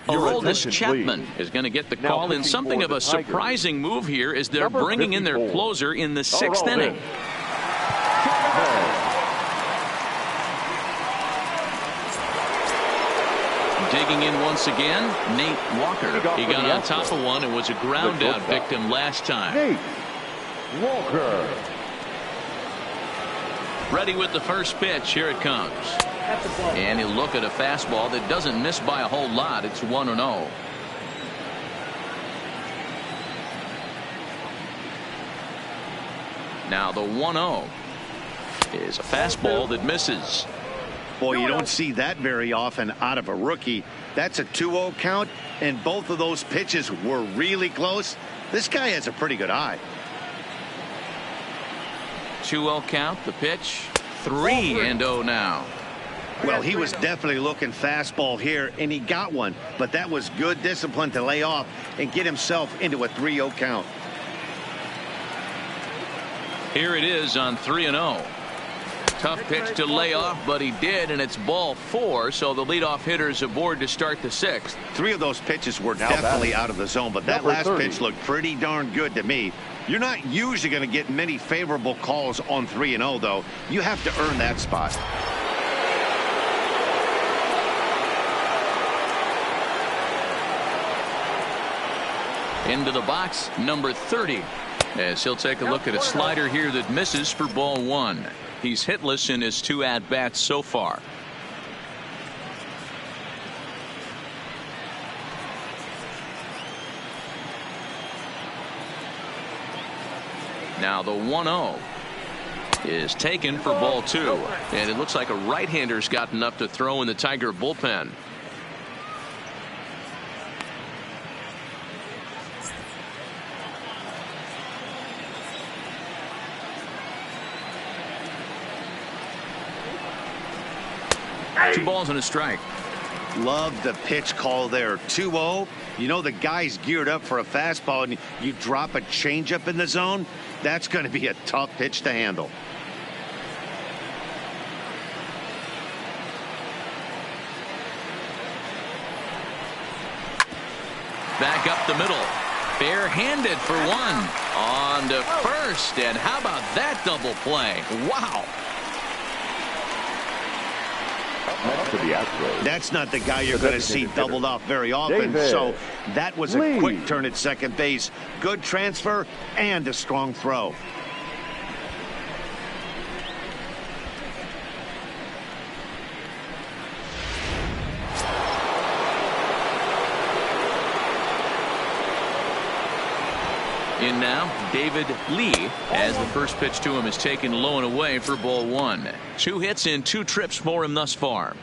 Aroldis Chapman is going to get the call in something of a surprising move here as they're bringing in their closer in the 6th inning. Digging in once again, Nate Walker. He got on top of one and was a ground out victim last time. Nate Walker. Ready with the first pitch. Here it comes. And he'll look at a fastball that doesn't miss by a whole lot. It's 1-0. Now the 1-0 is a fastball that misses. Boy, you don't see that very often out of a rookie. That's a 2-0 count, and both of those pitches were really close. This guy has a pretty good eye. 2-0 count. The pitch. 3-0 now. Well, he was definitely looking fastball here, and he got one. But that was good discipline to lay off and get himself into a 3-0 count. Here it is on 3-0. Tough pitch to lay off, but he did, and it's ball 4, so the leadoff hitter's aboard to start the 6th. 3 of those pitches were definitely out of the zone, but that last pitch looked pretty darn good to me. You're not usually going to get many favorable calls on 3-0, though. You have to earn that spot. Into the box, number 30. As he'll take a look at a slider here that misses for ball 1. He's hitless in his 2 at-bats so far. Now the 1-0 is taken for ball 2. And it looks like a right-hander's gotten up to throw in the Tiger bullpen. Two balls and a strike. Love the pitch call there. 2-0. You know the guy's geared up for a fastball, and you drop a changeup in the zone. That's going to be a tough pitch to handle. Back up the middle. Barehanded for one. On to first. And how about that double play? Wow. Next to the Astros. That's not the guy you're going to see doubled off very often. So that was a quick turn at second base. Good transfer and a strong throw. In now, David Lee, as the first pitch to him is taken low and away for ball 1. 2 hits in 2 trips for him thus far.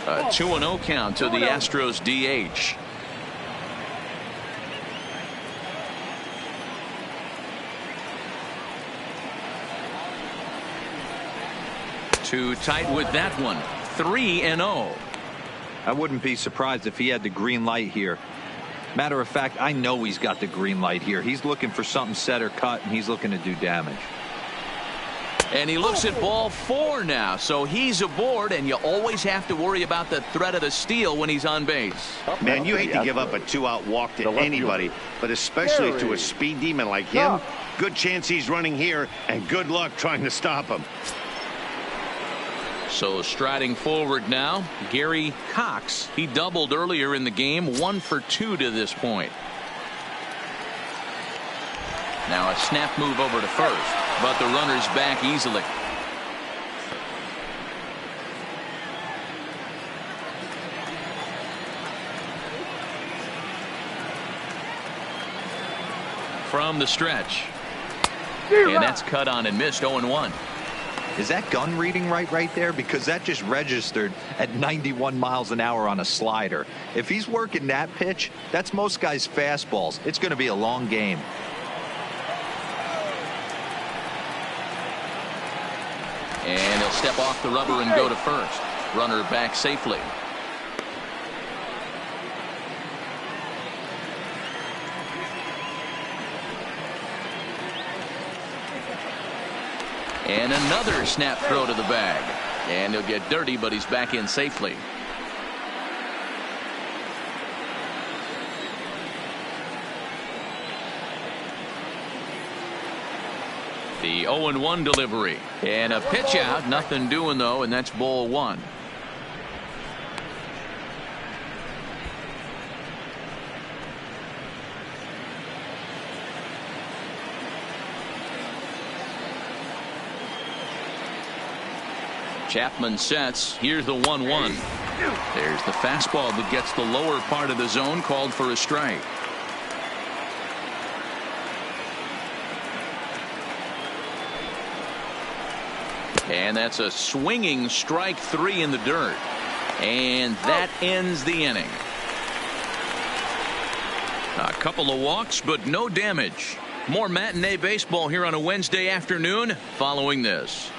A 2-0 count to the Astros DH. Too tight with that one. 3-0. I wouldn't be surprised if he had the green light here. Matter of fact, I know he's got the green light here. He's looking for something set or cut, and he's looking to do damage. And he looks at ball 4 now, so he's aboard, and you always have to worry about the threat of the steal when he's on base. Man, you hate to give up a 2-out walk to anybody, but especially to a speed demon like him. Good chance he's running here, and good luck trying to stop him. So striding forward now, Gary Cox. He doubled earlier in the game, 1 for 2 to this point. Now a snap move over to first, but the runner's back easily. From the stretch. And that's cut on and missed. 0-1. Is that gun reading right there? Because that just registered at 91 miles an hour on a slider. If he's working that pitch, that's most guys' fastballs. It's going to be a long game. And he'll step off the rubber and go to first. Runner back safely. And another snap throw to the bag. And he'll get dirty, but he's back in safely. The 0-1 delivery. And a pitch out. Nothing doing, though, and that's ball 1. Chapman sets. Here's the 1-1. There's the fastball that gets the lower part of the zone, called for a strike. And that's a swinging strike 3 in the dirt. And that ends the inning. A couple of walks, but no damage. More matinee baseball here on a Wednesday afternoon following this.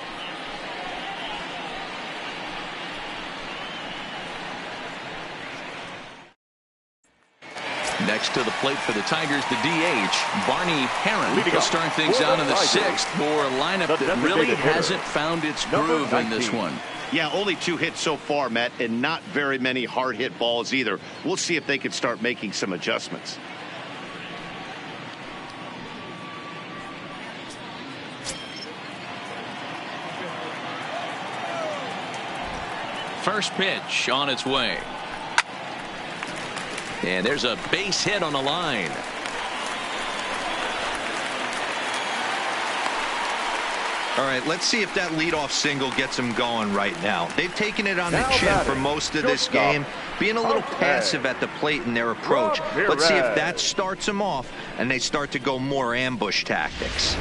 Next to the plate for the Tigers, the DH, Barney Heron. He'll start things out in the 6th for a lineup that really hasn't found its groove in this one. Yeah, only 2 hits so far, Matt, and not very many hard hit balls either. We'll see if they can start making some adjustments. First pitch on its way. And there's a base hit on the line. All right, let's see if that leadoff single gets them going right now. They've taken it on the chin for most of this game, being a little passive at the plate in their approach. Let's see if that starts them off and they start to go more ambush tactics.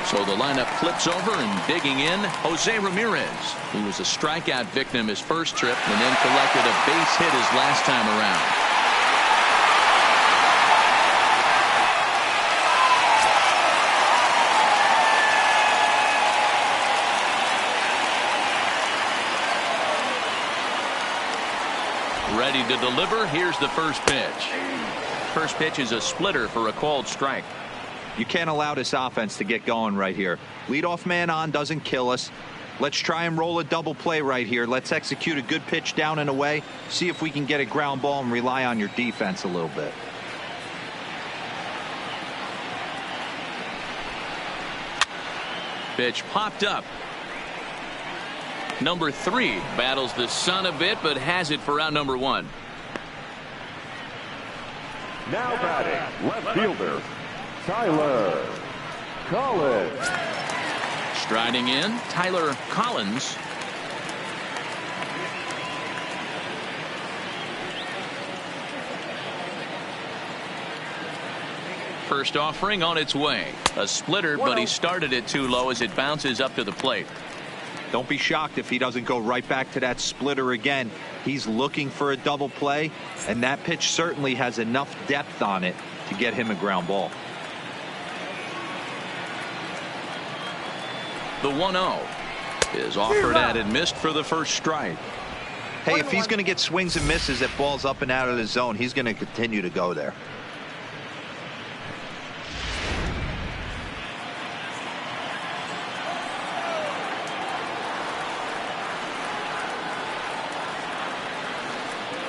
So the lineup flips over and digging in, Jose Ramirez. He was a strikeout victim his first trip and then collected a base hit his last time around. Ready to deliver. Here's the first pitch. First pitch is a splitter for a called strike. You can't allow this offense to get going right here. Leadoff man on doesn't kill us. Let's try and roll a double play right here. Let's execute a good pitch down and away. See if we can get a ground ball and rely on your defense a little bit. Pitch popped up. Number 3 battles the sun a bit, but has it for out number 1. Now batting, left fielder, Tyler Collins. Striding in, Tyler Collins. First offering on its way. A splitter, but he started it too low as it bounces up to the plate. Don't be shocked if he doesn't go right back to that splitter again. He's looking for a double play, and that pitch certainly has enough depth on it to get him a ground ball. The 1-0 is offered at and missed for the first strike. Hey, if he's going to get swings and misses at balls up and out of the zone, he's going to continue to go there.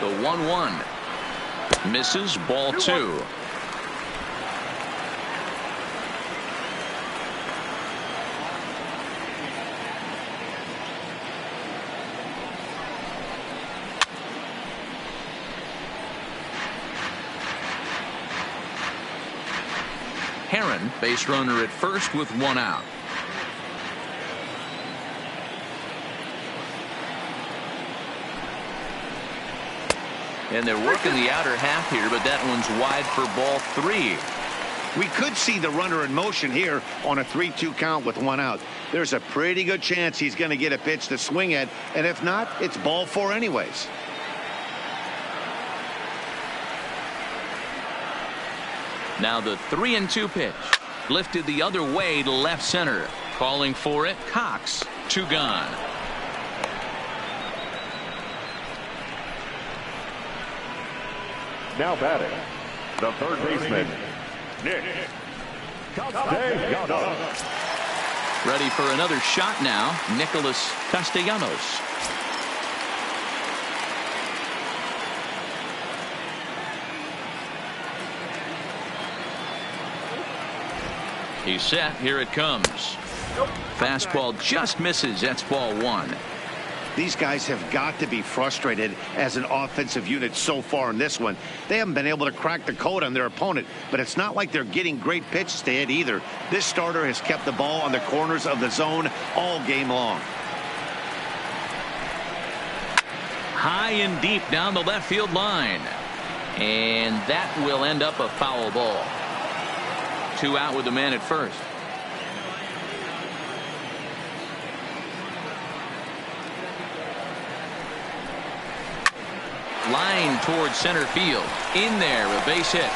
The 1-1 misses, ball 2. Heron, base runner at first with 1 out. And they're working the outer half here, but that one's wide for ball 3. We could see the runner in motion here on a 3-2 count with 1 out. There's a pretty good chance he's going to get a pitch to swing at, and if not, it's ball 4 anyways. Now the 3-2 pitch. Lifted the other way to left center. Calling for it, Cox. 2 gone. Now batting, the third baseman, Nick Castellanos. Ready for another shot now, Nicholas Castellanos. He's set. Here it comes. Fastball just misses. That's ball 1. These guys have got to be frustrated as an offensive unit so far in this one. They haven't been able to crack the code on their opponent, but it's not like they're getting great pitches to hit either. This starter has kept the ball on the corners of the zone all game long. High and deep down the left field line. And that will end up a foul ball. 2 out with the man at first. Line towards center field. In there, a base hit.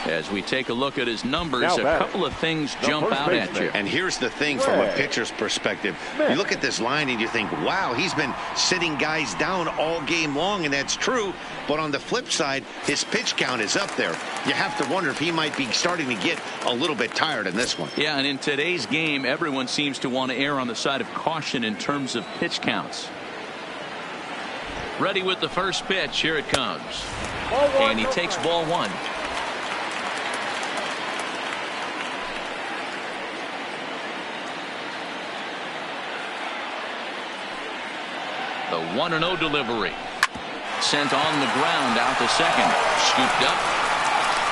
As we take a look at his numbers, a couple of things jump out at you. And here's the thing from a pitcher's perspective. You look at this line and you think, wow, he's been sitting guys down all game long, and that's true. But on the flip side, his pitch count is up there. You have to wonder if he might be starting to get a little bit tired in this one. Yeah, and in today's game, everyone seems to want to err on the side of caution in terms of pitch counts. Ready with the first pitch. Here it comes. And he takes ball 1. The 1-0 delivery. Sent on the ground out to second. Scooped up.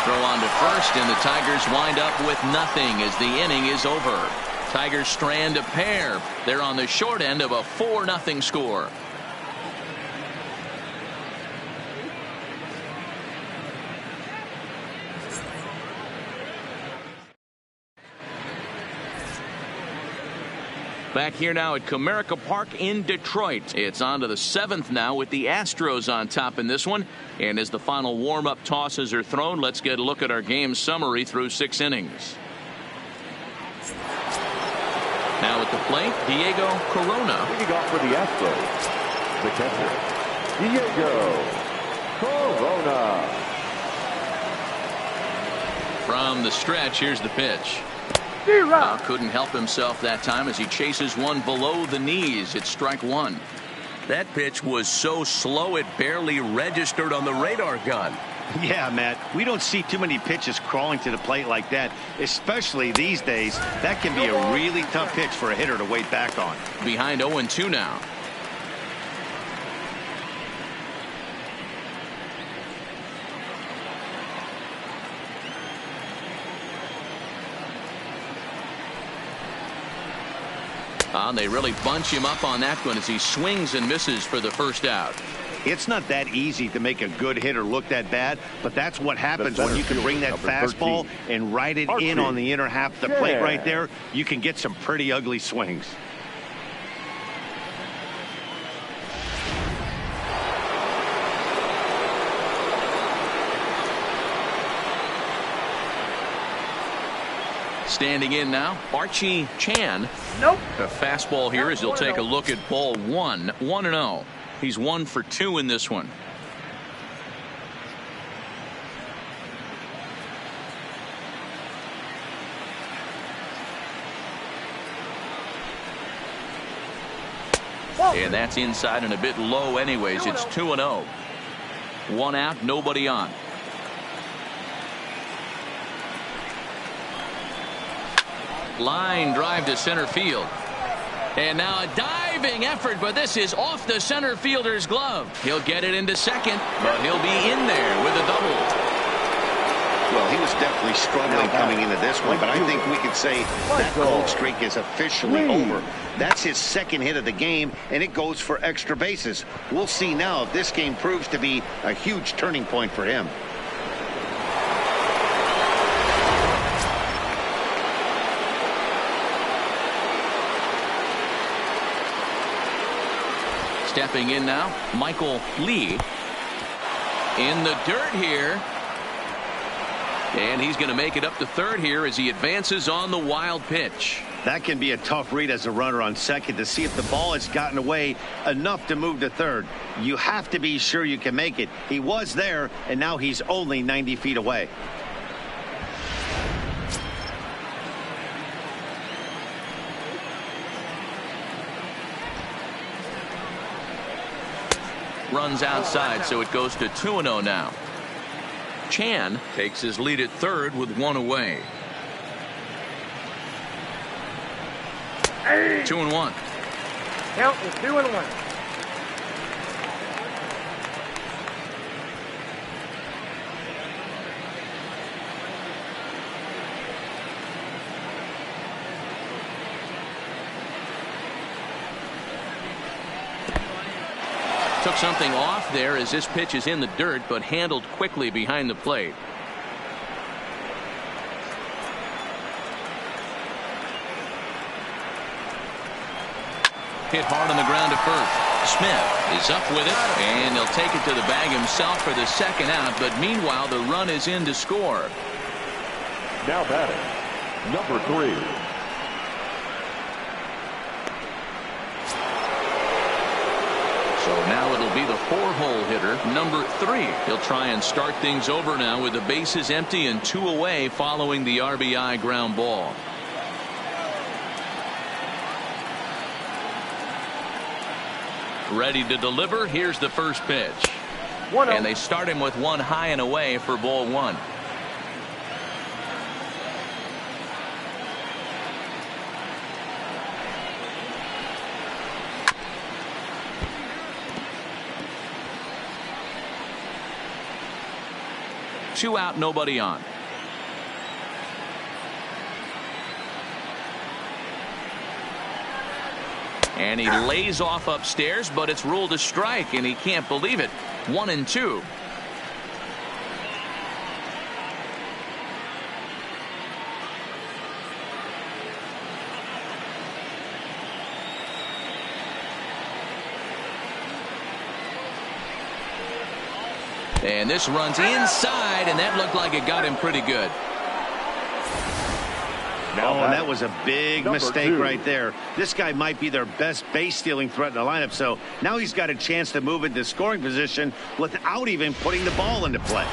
Throw on to first, and the Tigers wind up with nothing as the inning is over. Tigers strand a pair. They're on the short end of a 4-0 score. Back here now at Comerica Park in Detroit. It's on to the 7th now with the Astros on top in this one. And as the final warm-up tosses are thrown, let's get a look at our game summary through 6 innings. Now at the plate, Diego Corona. Leading off for the Astros, the catcher, Diego Corona. From the stretch, here's the pitch. Couldn't help himself that time as he chases one below the knees. It's strike 1. That pitch was so slow it barely registered on the radar gun. Yeah, Matt, we don't see too many pitches crawling to the plate like that, especially these days. That can be a really tough pitch for a hitter to wait back on. Behind 0-2 now. They really bunch him up on that one as he swings and misses for the first out. It's not that easy to make a good hitter look that bad, but that's what happens when you can bring that fastball and ride it in on the inner half of the plate right there. You can get some pretty ugly swings. Standing in now, Archie Chan. Nope. The fastball here as he'll take a look at ball 1. 1-0. He's 1 for 2 in this one. And that's inside and a bit low anyways. It's 2-0. 1 out, nobody on. Line drive to center field. And now a diving effort, but this is off the center fielder's glove. He'll get it into second, but he'll be in there with a double. Well, he was definitely struggling coming into this one, but I think we could say that cold streak is officially over. That's his second hit of the game, and it goes for extra bases. We'll see now if this game proves to be a huge turning point for him. Stepping in now, Michael Lee. In the dirt here. And he's going to make it up to third here as he advances on the wild pitch. That can be a tough read as a runner on second to see if the ball has gotten away enough to move to third. You have to be sure you can make it. He was there, and now he's only 90 feet away. Runs outside, so it goes to 2-0 now. Chan takes his lead at third with one away. 2-1. Count is 2-1. Took something off there as this pitch is in the dirt, but handled quickly behind the plate. Hit hard on the ground to first. Smith is up with it, and he'll take it to the bag himself for the second out, but meanwhile the run is in to score. Now batting, number 3. So now it'll be the 4-hole hitter, number 3. He'll try and start things over now with the bases empty and 2 away following the RBI ground ball. Ready to deliver. Here's the first pitch. And they start him with one high and away for ball 1. Two out, nobody on. And he lays off upstairs, but it's ruled a strike, and he can't believe it. 1-2. And this runs inside, and that looked like it got him pretty good. Oh, and that was a big mistake right there. This guy might be their best base stealing threat in the lineup, so now he's got a chance to move into scoring position without even putting the ball into play.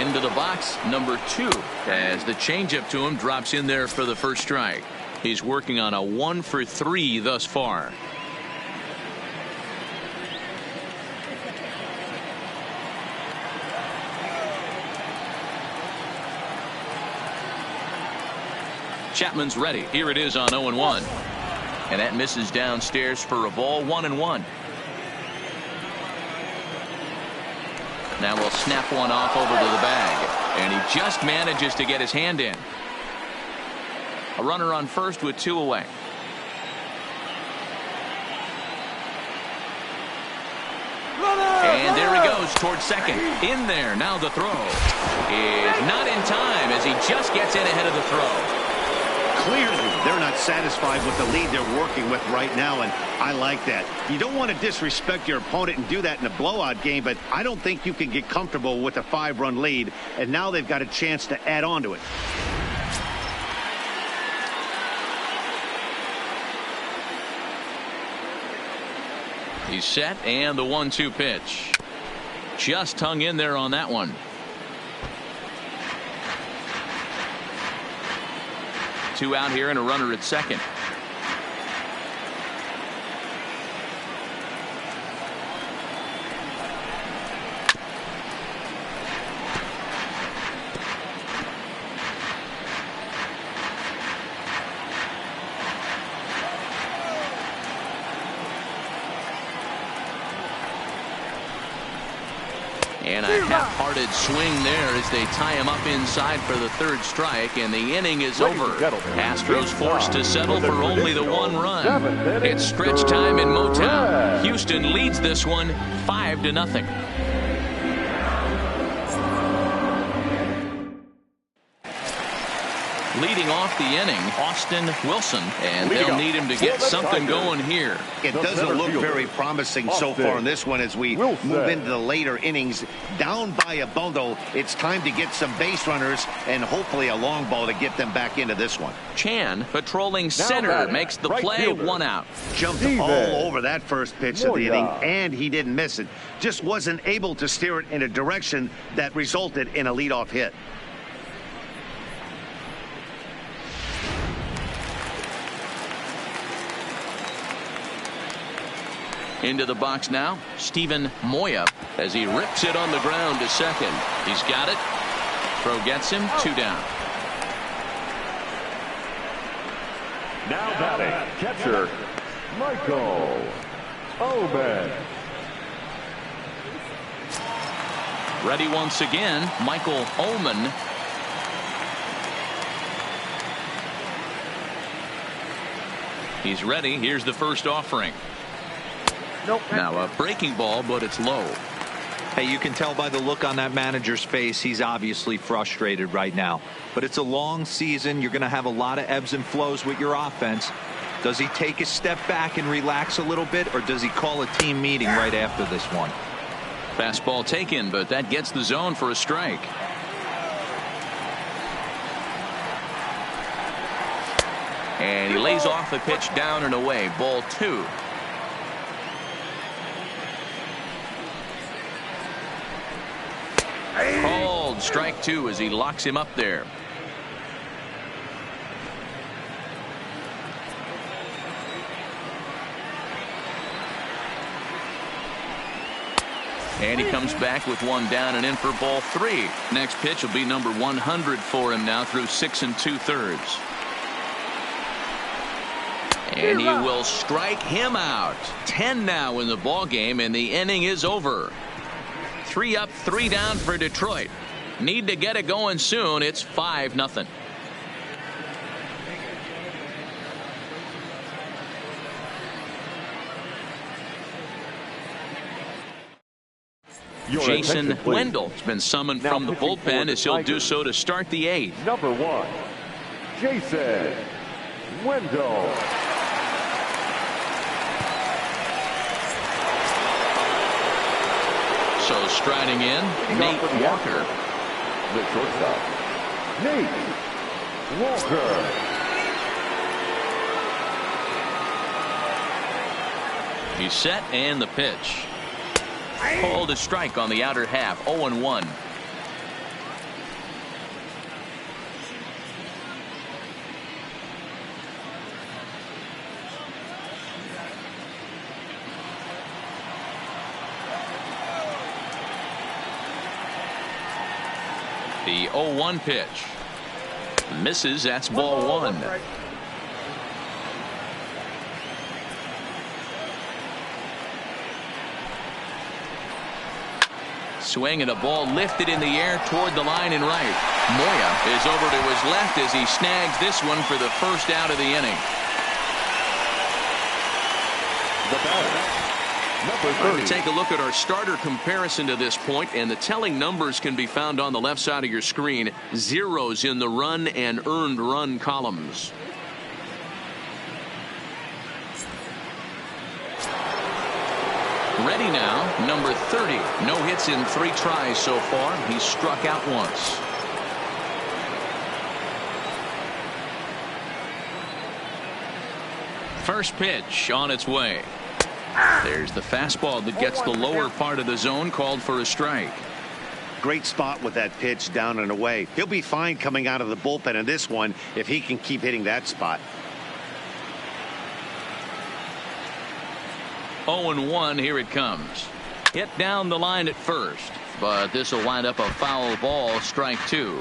Into the box, number 2, as the changeup to him drops in there for the first strike. He's working on a 1 for 3 thus far. Chapman's ready. Here it is on 0-1. And that misses downstairs for a ball. 1-1. Now we'll snap one off over to the bag. And he just manages to get his hand in. A runner on first with 2 away. And there he goes towards second. In there. Now the throw is not in time as he just gets in ahead of the throw. Clearly, they're not satisfied with the lead they're working with right now, and I like that. You don't want to disrespect your opponent and do that in a blowout game, but I don't think you can get comfortable with a 5-run lead, and now they've got a chance to add on to it. He's set, and the 1-2 pitch. Just hung in there on that one. 2 out here and a runner at second. And a half-hearted swing there as they tie him up inside for the third strike, and the inning is over. Astros forced to settle for only the one run. It's stretch time in Motown. Houston leads this one 5-0. Leading off the inning, Austin Wilson, and they'll need him to get something going here. It doesn't look very promising so far in this one as we move into the later innings. Down by a bundle, it's time to get some base runners and hopefully a long ball to get them back into this one. Chan, patrolling center, makes the play, 1 out. Jumped all over that first pitch of the inning, and he didn't miss it. Just wasn't able to steer it in a direction that resulted in a leadoff hit. Into the box now, Steven Moya, as he rips it on the ground to second. He's got it. Throw gets him, 2 down. Now batting, catcher, Michael Oman. Ready once again, Michael Oman. He's ready. Here's the first offering. Now a breaking ball, but it's low. Hey, you can tell by the look on that manager's face, he's obviously frustrated right now. But it's a long season. You're going to have a lot of ebbs and flows with your offense. Does he take a step back and relax a little bit, or does he call a team meeting right after this one? Fastball taken, but that gets the zone for a strike. And he lays off the pitch down and away. Ball 2. Called strike 2 as he locks him up there. And he comes back with 1 down and in for ball 3. Next pitch will be number 100 for him now through 6 2/3. And he will strike him out. 10 now in the ball game, and the inning is over. 3 up, 3 down for Detroit. Need to get it going soon. It's 5-0. Jason Wendell has been summoned from the bullpen as he'll do so to start the 8th. Number 1, Jason Wendell. So striding in, Nate Walker. The shortstop, Nate Walker. He's set, and the pitch. Called a strike on the outer half. 0-1. The 0-1 pitch. Misses. That's ball 1. Swing and a ball lifted in the air toward the line and right. Moya is over to his left as he snags this one for the first out of the inning. The batter, number 30. Take a look at our starter comparison to this point, and the telling numbers can be found on the left side of your screen. Zeros in the run and earned run columns. Ready now, number 30. No hits in 3 tries so far. He's struck out once. First pitch on its way. There's the fastball that gets the lower part of the zone, called for a strike. Great spot with that pitch down and away. He'll be fine coming out of the bullpen in this one if he can keep hitting that spot. 0-1, here it comes. Hit down the line at first, but this will wind up a foul ball, strike 2.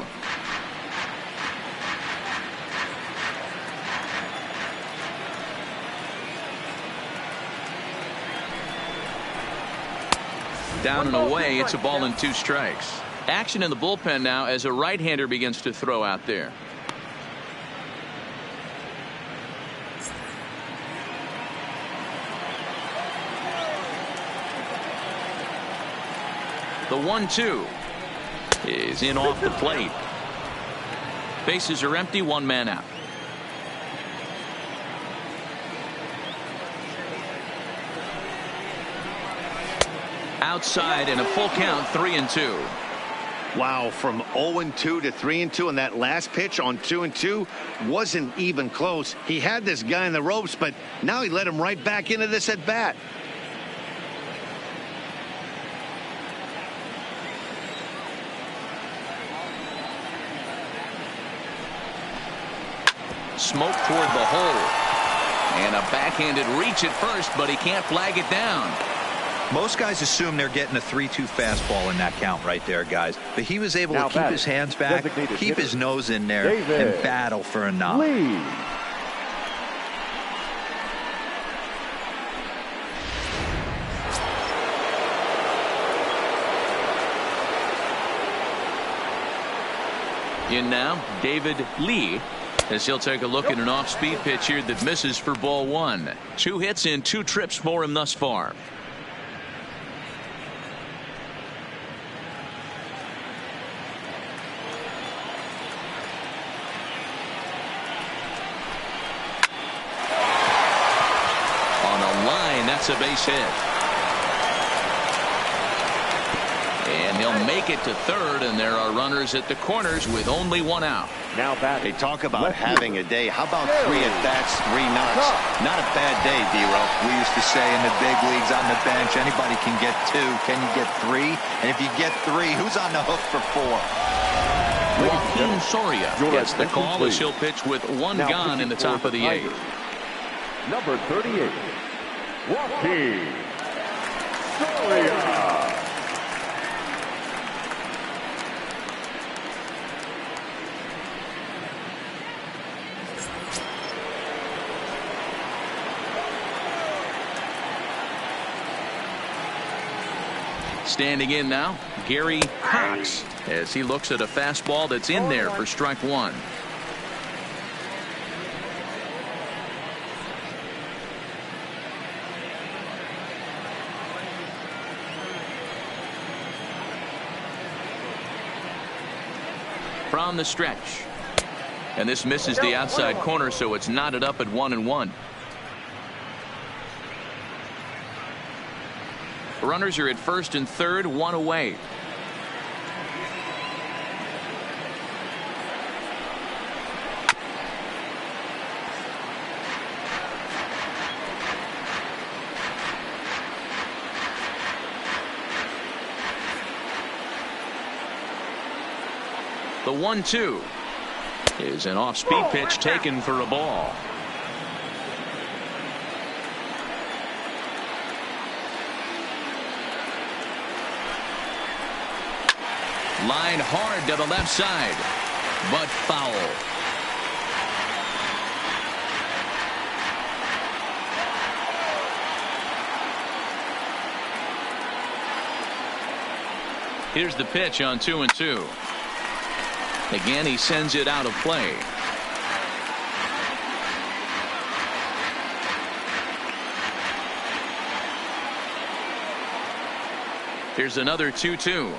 Down and away, it's a ball and 2 strikes. Action in the bullpen now as a right-hander begins to throw out there. The 1-2 is in off the plate. Bases are empty, 1 man out. Outside and a full count, 3-2. Wow, from 0-2 to 3-2, and that last pitch on 2-2 wasn't even close. He had this guy in the ropes, but now he let him right back into this at bat. Smoke toward the hole. And a backhanded reach at first, but he can't flag it down. Most guys assume they're getting a 3-2 fastball in that count right there, guys. But he was able to keep his hands back, keep his nose in there, and battle for a knock. In now, David Lee, as he'll take a look at an off-speed pitch here that misses for ball 1. 2 hits and 2 trips for him thus far. On a line, that's a base hit. And he'll make it to third, and there are runners at the corners with only 1 out. Now they talk about having a day. How about 3 at-bats, 3 knocks? Not a bad day, D-Ro. We used to say in the big leagues on the bench, anybody can get 2. Can you get 3? And if you get 3, who's on the hook for 4? Joaquin Soria gets the call as he'll pitch with 1 gone in the top of the 8th. Number 38, Joaquin Soria. Standing in now, Gary Cox, as he looks at a fastball that's in there for strike 1. From the stretch. And this misses the outside corner, so it's knotted up at 1-1. Runners are at first and third, 1 away. The 1-2 is an off-speed pitch taken for a ball. Line hard to the left side, but foul. Here's the pitch on 2-2. Again, he sends it out of play. Here's another 2-2.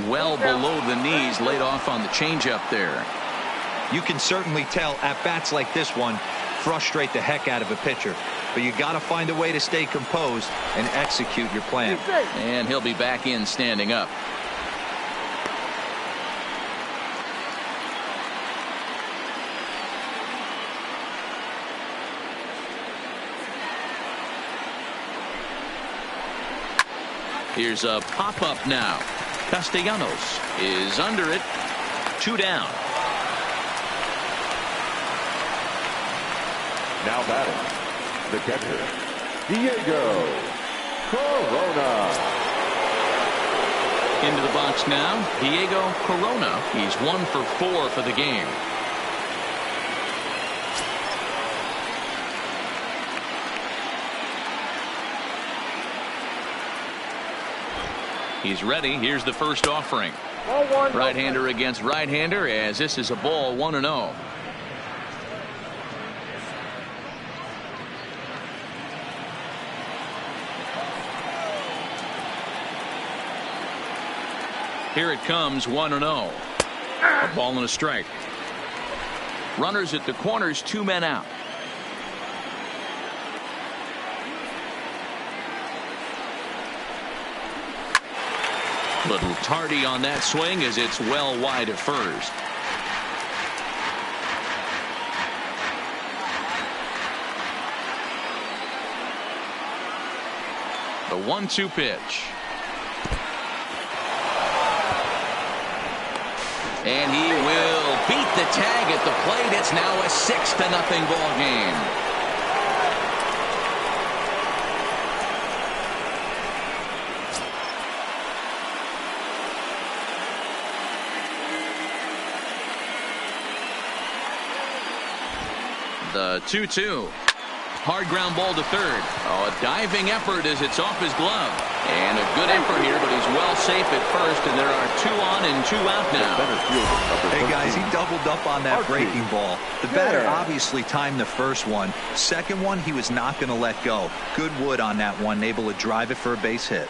Well below the knees, laid off on the changeup there. You can certainly tell at bats like this one frustrate the heck out of a pitcher, but you got to find a way to stay composed and execute your plan. And he'll be back in standing up. Here's a pop-up now. Castellanos is under it. 2 down. Now batting, the catcher, Diego Corona. Into the box now, Diego Corona. He's 1 for 4 for the game. He's ready. Here's the first offering. Ball one. Right-hander against right-hander, as this is a ball 1-0. Here it comes, 1-0. A ball and a strike. Runners at the corners, 2 men out. Little tardy on that swing as it's well wide at first. The 1-2 pitch. And he will beat the tag at the plate. It's now a 6-0 ball game. The 2-2. Hard ground ball to third. Oh, a diving effort as it's off his glove. And a good effort here, but he's well safe at first, and there are 2 on and 2 out now. Hey, guys, he doubled up on that breaking ball. The batter obviously timed the first one. Second one, he was not going to let go. Good wood on that one, able to drive it for a base hit.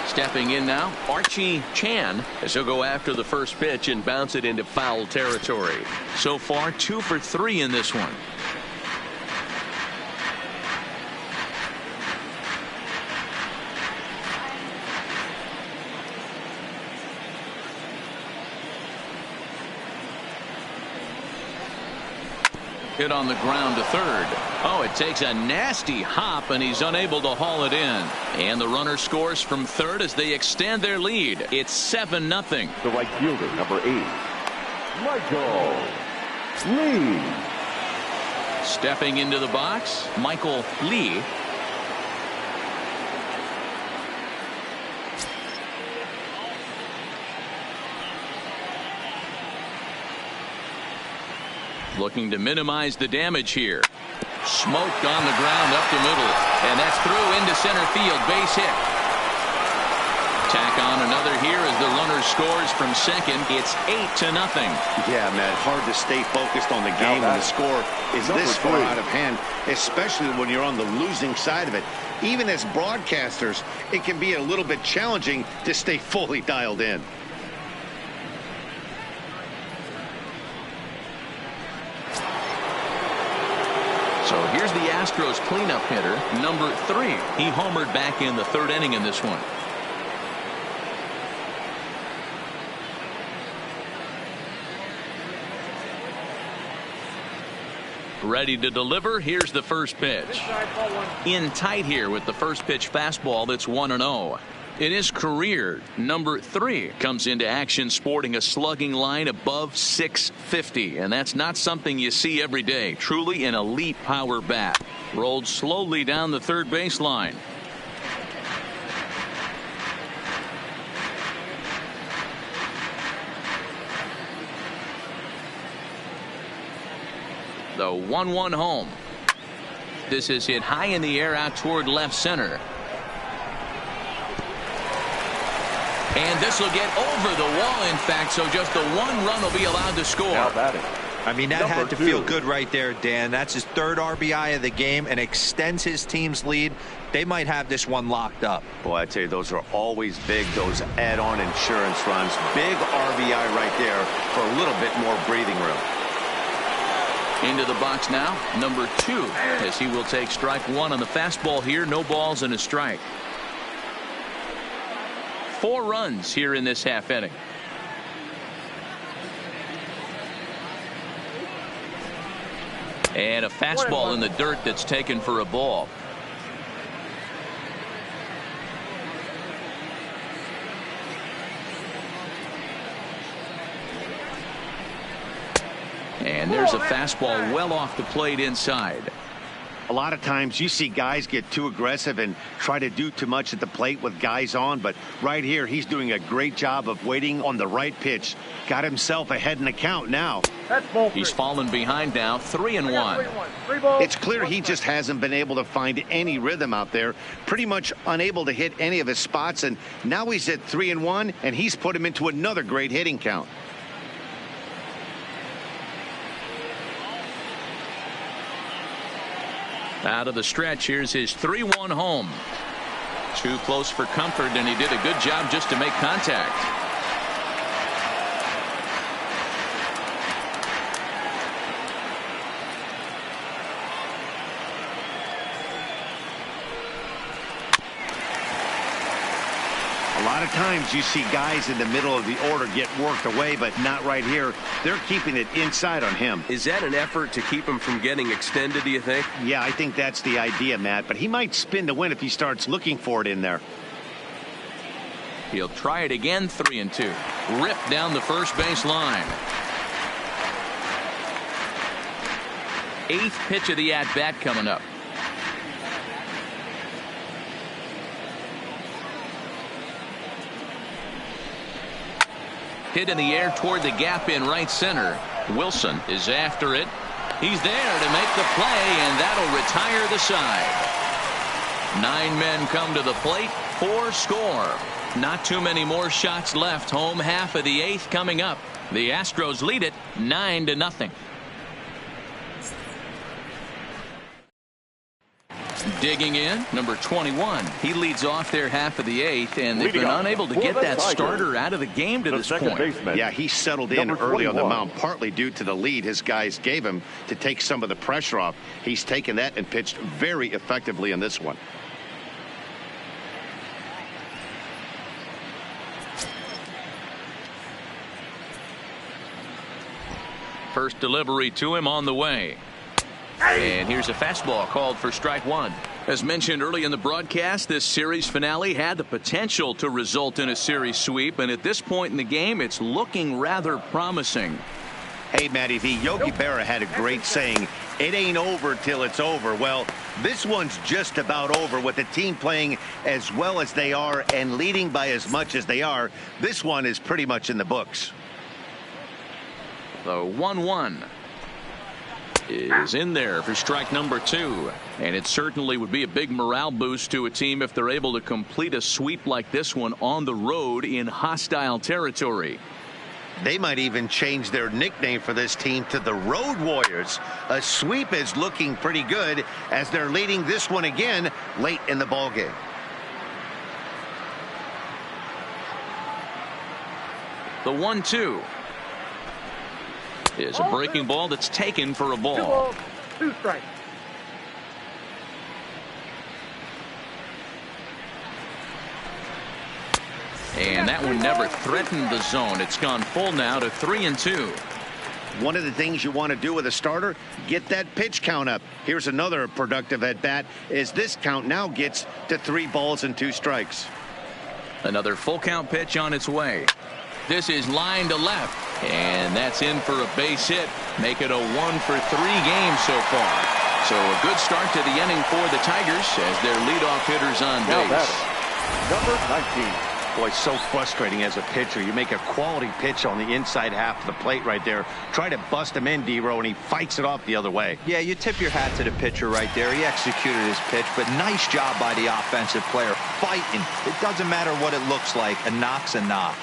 Stepping in now, Archie Chan, as he'll go after the first pitch and bounce it into foul territory. So far, 2 for 3 in this one. Hit on the ground to third. Oh, it takes a nasty hop, and he's unable to haul it in. And the runner scores from third as they extend their lead. It's 7-0. The right fielder, number 8, Michael Lee. Stepping into the box, Michael Lee. Looking to minimize the damage here. Smoked on the ground up the middle. And that's through into center field. Base hit. Tack on another here as the runner scores from second. It's 8-0. Yeah, Matt, hard to stay focused on the game when the score is this far out of hand, especially when you're on the losing side of it. Even as broadcasters, it can be a little bit challenging to stay fully dialed in. So here's the Astros cleanup hitter, number 3. He homered back in the 3rd inning in this one. Ready to deliver. Here's the first pitch. In tight here with the first pitch fastball that's 1-0. In his career, number 3 comes into action sporting a slugging line above 650, and that's not something you see every day. Truly an elite power bat. Rolled slowly down the third baseline. The 1-1 home. This is hit high in the air out toward left center. And this will get over the wall, in fact, so just the 1 run will be allowed to score. I mean, that had to feel good right there, Dan. That's his 3rd RBI of the game and extends his team's lead. They might have this one locked up. Boy, I tell you, those are always big, those add-on insurance runs. Big RBI right there for a little bit more breathing room. Into the box now, number 2, as he will take strike 1 on the fastball here. No balls and a strike. 4 runs here in this half inning. And a fastball in the dirt that's taken for a ball. And there's a fastball well off the plate inside. A lot of times you see guys get too aggressive and try to do too much at the plate with guys on, but right here he's doing a great job of waiting on the right pitch. Got himself ahead in the count now. He's fallen behind now, 3-1. It's clear he just hasn't been able to find any rhythm out there, pretty much unable to hit any of his spots, and now he's at 3-1, and he's put him into another great hitting count. Out of the stretch, here's his 3-1 home. Too close for comfort, and he did a good job just to make contact. A lot of times you see guys in the middle of the order get worked away, but not right here. They're keeping it inside on him. Is that an effort to keep him from getting extended, do you think? Yeah, I think that's the idea, Matt, but he might spin to win if he starts looking for it in there. He'll try it again, 3-2. Ripped down the first base line. 8th pitch of the at-bat coming up. Hit in the air toward the gap in right center. Wilson is after it. He's there to make the play, and that'll retire the side. 9 men come to the plate, 4 score. Not too many more shots left. Home half of the 8th coming up. The Astros lead it 9-0. Digging in, number 21. He leads off their half of the 8th, and they've been unable to get that starter out of the game to this point. Yeah, he settled in early on the mound, partly due to the lead his guys gave him to take some of the pressure off. He's taken that and pitched very effectively in this one. First delivery to him on the way. And here's a fastball called for strike 1. As mentioned early in the broadcast, this series finale had the potential to result in a series sweep, and at this point in the game, it's looking rather promising. Hey, Matty V, Yogi Berra had a great saying, it ain't over till it's over. Well, this one's just about over with the team playing as well as they are and leading by as much as they are. This one is pretty much in the books. The 1-1 is in there for strike number 2, and it certainly would be a big morale boost to a team if they're able to complete a sweep like this one on the road in hostile territory. They might even change their nickname for this team to the Road Warriors. A sweep is looking pretty good as they're leading this one again late in the ballgame. The 1-2 is a breaking ball that's taken for a ball. 2 strikes. And that one never threatened the zone. It's gone full now to 3-2. One of the things you want to do with a starter, get that pitch count up. Here's another productive at bat as this count now gets to 3 balls and 2 strikes. Another full count pitch on its way. This is line to left, and that's in for a base hit. Make it a 1-for-3 game so far. So a good start to the inning for the Tigers as their leadoff hitters on base. Number 19. Boy, so frustrating as a pitcher. You make a quality pitch on the inside half of the plate right there. Try to bust him in, D-Row, and he fights it off the other way. Yeah, you tip your hat to the pitcher right there. He executed his pitch, but nice job by the offensive player. Fighting. It doesn't matter what it looks like. A knock's a knock.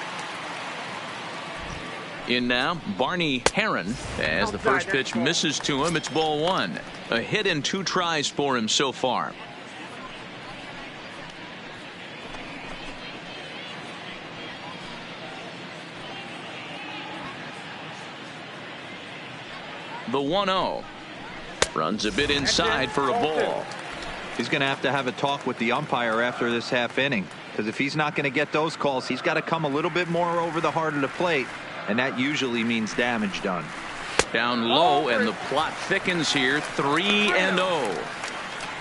In now, Barney Heron, as the first pitch misses to him. It's ball 1. A hit and 2 tries for him so far. The 1-0 runs a bit inside for a ball. He's going to have a talk with the umpire after this half inning, because if he's not going to get those calls, he's got to come a little bit more over the heart of the plate, and that usually means damage done. Down low, and the plot thickens here. 3-0.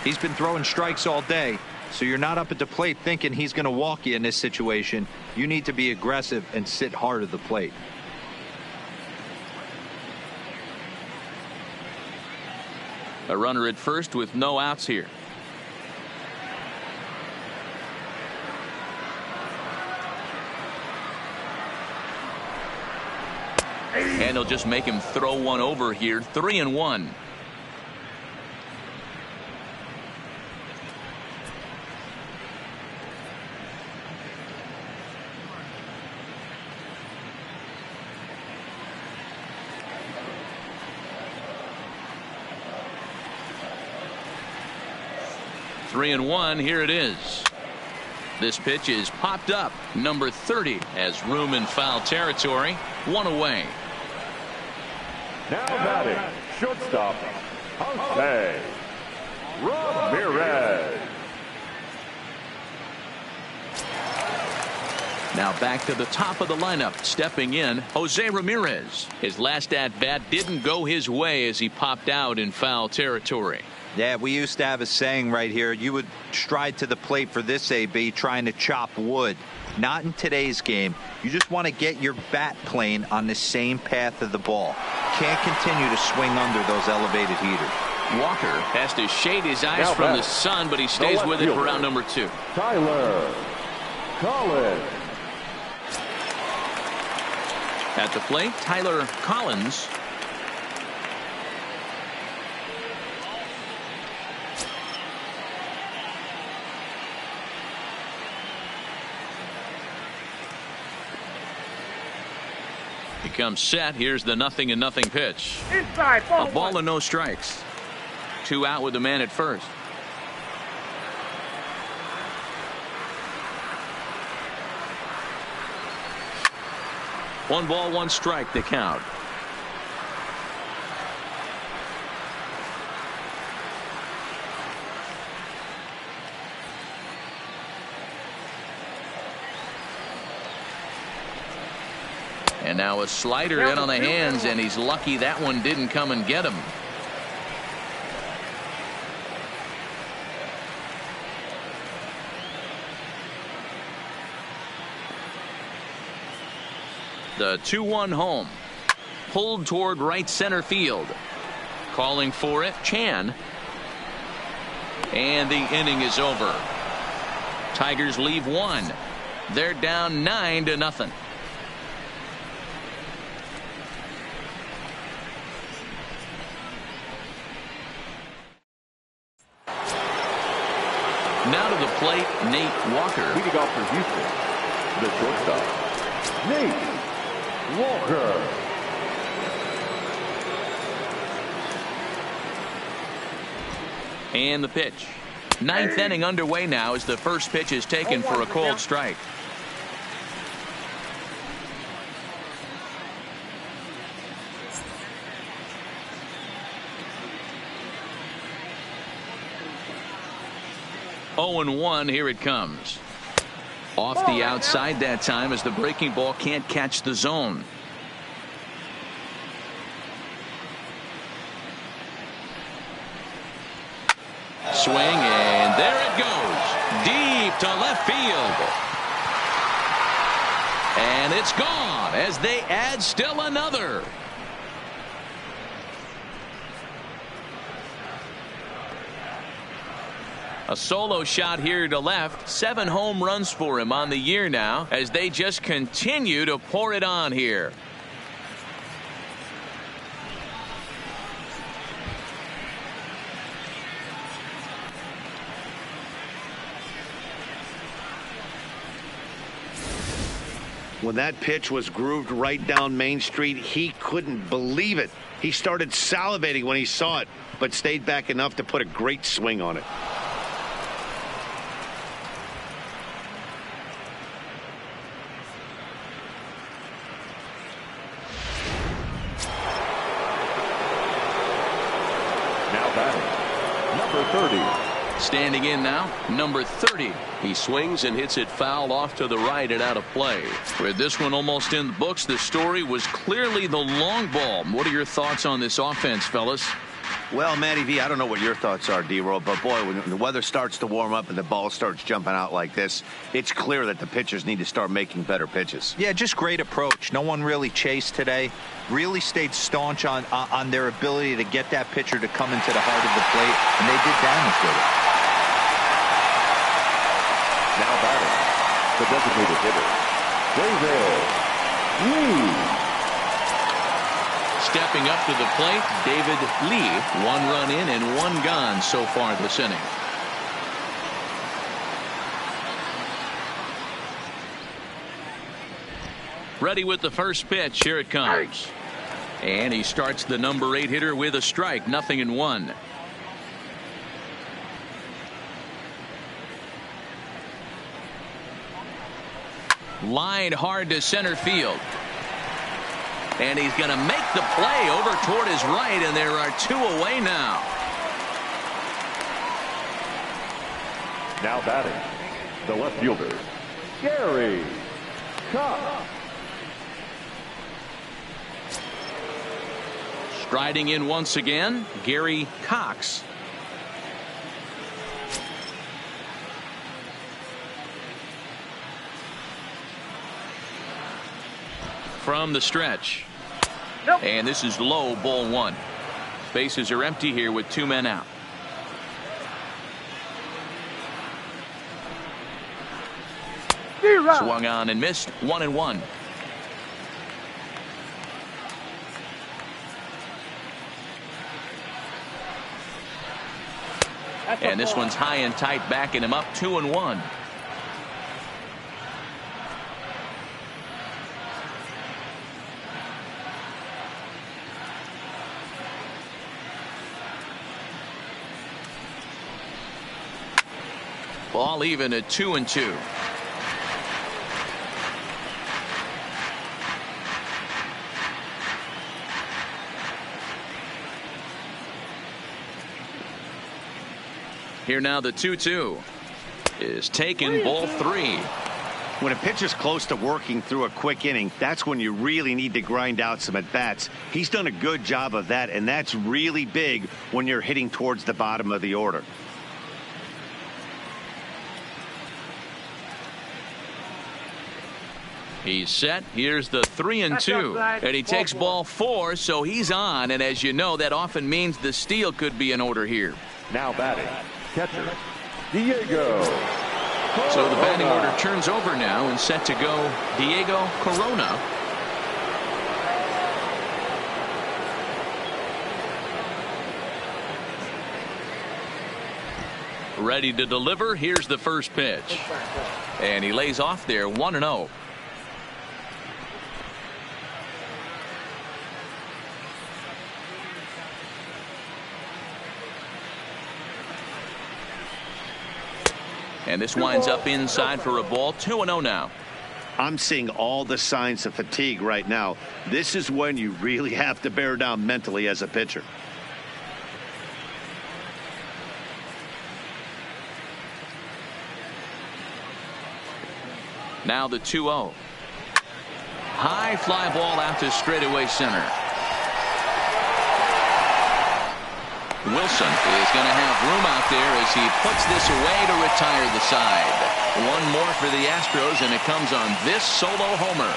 He's been throwing strikes all day, so you're not up at the plate thinking he's going to walk you in this situation. You need to be aggressive and sit hard at the plate. A runner at first with no outs here. And he'll just make him throw one over here. 3-1. Three and one. Here it is. This pitch is popped up. Number 30 has room in foul territory. One away. Now batting, shortstop, Jose Ramirez. Now back to the top of the lineup. Stepping in, Jose Ramirez. His last at-bat didn't go his way as he popped out in foul territory. Yeah, we used to have a saying right here. You would stride to the plate for this AB trying to chop wood. Not in today's game. You just want to get your bat plane on the same path of the ball. Can't continue to swing under those elevated heaters. Walker has to shade his eyes from the sun, but he stays with it for round number 2. Tyler Collins. At the plate, Tyler Collins. He comes set. Here's the 0-0 pitch. Inside, A ball and no strikes. 2 out with the man at first. One ball, one strike to count. And now a slider in on the hands, and he's lucky that one didn't come and get him. The 2-1 home. Pulled toward right center field. Calling for it, Chan. And the inning is over. Tigers leave 1. They're down 9-0. Now to the plate, Nate Walker. Leading off for Houston, the shortstop, Nate Walker. And the pitch. 9th inning underway now as the first pitch is taken for a cold strike. Oh and 1. Here it comes. Off the outside that time as the breaking ball can't catch the zone. Swing, and there it goes. Deep to left field. And it's gone as they add still another. A solo shot here to left. 7 home runs for him on the year now as they just continue to pour it on here. When that pitch was grooved right down Main Street, he couldn't believe it. He started salivating when he saw it, but stayed back enough to put a great swing on it. Now batting, number 30. Standing in now, number 30. He swings and hits it foul off to the right and out of play. With this one almost in the books, the story was clearly the long ball. What are your thoughts on this offense, fellas? Well, Matty V, I don't know what your thoughts are, D-Roll, but boy, when the weather starts to warm up and the ball starts jumping out like this, it's clear that the pitchers need to start making better pitches. Yeah, just great approach. No one really chased today. Really stayed staunch on their ability to get that pitcher to come into the heart of the plate, and they did damage with it. Now batting, the designated hitter, David Lee. Stepping up to the plate, David Lee. 1 run in and 1 gone so far this inning. Ready with the first pitch. Here it comes. And he starts the number 8 hitter with a strike. 0-1. Line hard to center field. And he's going to make the play over toward his right, and there are 2 away now. Now batting, the left fielder, Gary Cox. Striding in once again, Gary Cox. From the stretch. Nope. And this is low, ball 1. Bases are empty here with 2 men out. Swung on and missed. 1-1. And this one's high and tight, backing him up. 2-1. Ball even at 2-2. Here now the 2-2 is taken, ball 3. When a pitcher's close to working through a quick inning, that's when you really need to grind out some at-bats. He's done a good job of that, and that's really big when you're hitting towards the bottom of the order. He's set. Here's the 3-2, and he takes ball 4, so he's on. And as you know, that often means the steal could be in order here. Now batting, catcher, Diego. So the batting order turns over now, and set to go Diego Corona. Ready to deliver. Here's the first pitch, and he lays off there. 1-0. And this winds up inside for a ball. 2-0 now. I'm seeing all the signs of fatigue right now. This is when you really have to bear down mentally as a pitcher. Now the 2-0. High fly ball out to straightaway center. Wilson is going to have room out there as he puts this away to retire the side. 1 more for the Astros, and it comes on this solo homer.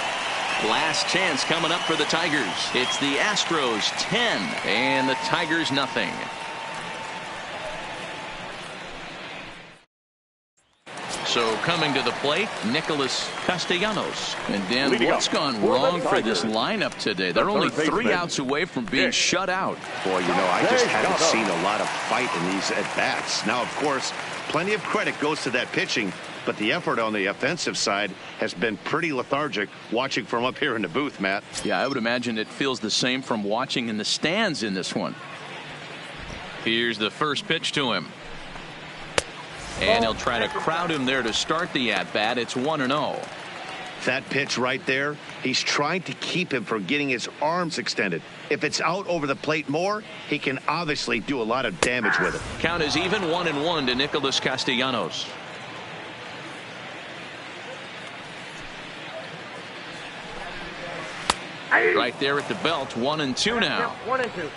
Last chance coming up for the Tigers. It's the Astros 10 and the Tigers nothing. So coming to the plate, Nicholas Castellanos. And Dan, what's gone wrong for this lineup today? They're only 3 outs away from being shut out. Boy, you know, I just haven't seen a lot of fight in these at-bats. Now, of course, plenty of credit goes to that pitching, but the effort on the offensive side has been pretty lethargic watching from up here in the booth, Matt. Yeah, I would imagine it feels the same from watching in the stands in this one. Here's the first pitch to him. And he'll try to crowd him there to start the at-bat. It's 1-0. That pitch right there, he's trying to keep him from getting his arms extended. If it's out over the plate more, he can obviously do a lot of damage with it. Count is even, 1-1 to Nicholas Castellanos. Right there at the belt, 1-2 now. 1-2.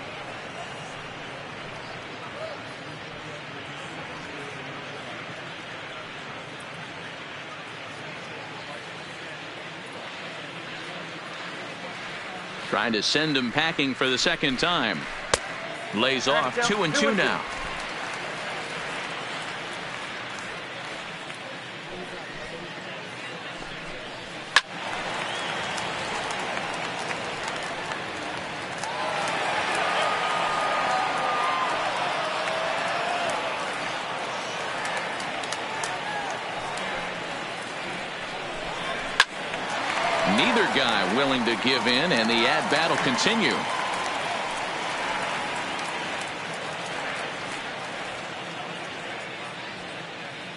Trying to send him packing for the second time. Lays off 2-2 now. Neither guy willing to give in, and the at-bat will continue.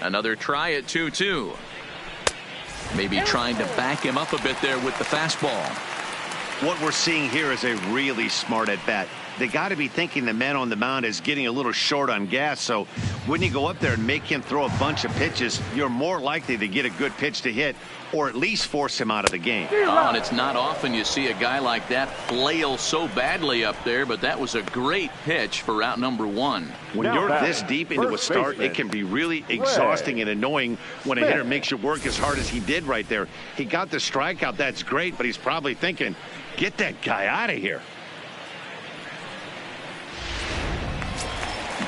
Another try at 2-2. Maybe trying to back him up a bit there with the fastball. What we're seeing here is a really smart at-bat. They got to be thinking the man on the mound is getting a little short on gas, so when you go up there and make him throw a bunch of pitches, you're more likely to get a good pitch to hit or at least force him out of the game. Oh, and it's not often you see a guy like that flail so badly up there, but that was a great pitch for out number one. When you're this deep into a start, it can be really exhausting and annoying when a hitter makes you work as hard as he did right there. He got the strikeout, that's great, but he's probably thinking, get that guy out of here.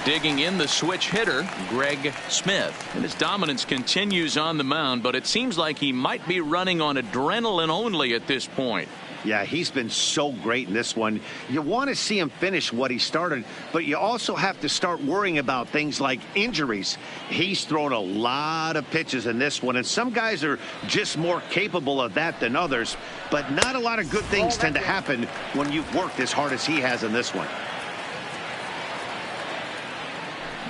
Digging in the switch hitter, Greg Smith. And his dominance continues on the mound, but it seems like he might be running on adrenaline only at this point. Yeah, he's been so great in this one. You want to see him finish what he started, but you also have to start worrying about things like injuries. He's thrown a lot of pitches in this one, and some guys are just more capable of that than others, but not a lot of good things tend to happen when you've worked as hard as he has in this one.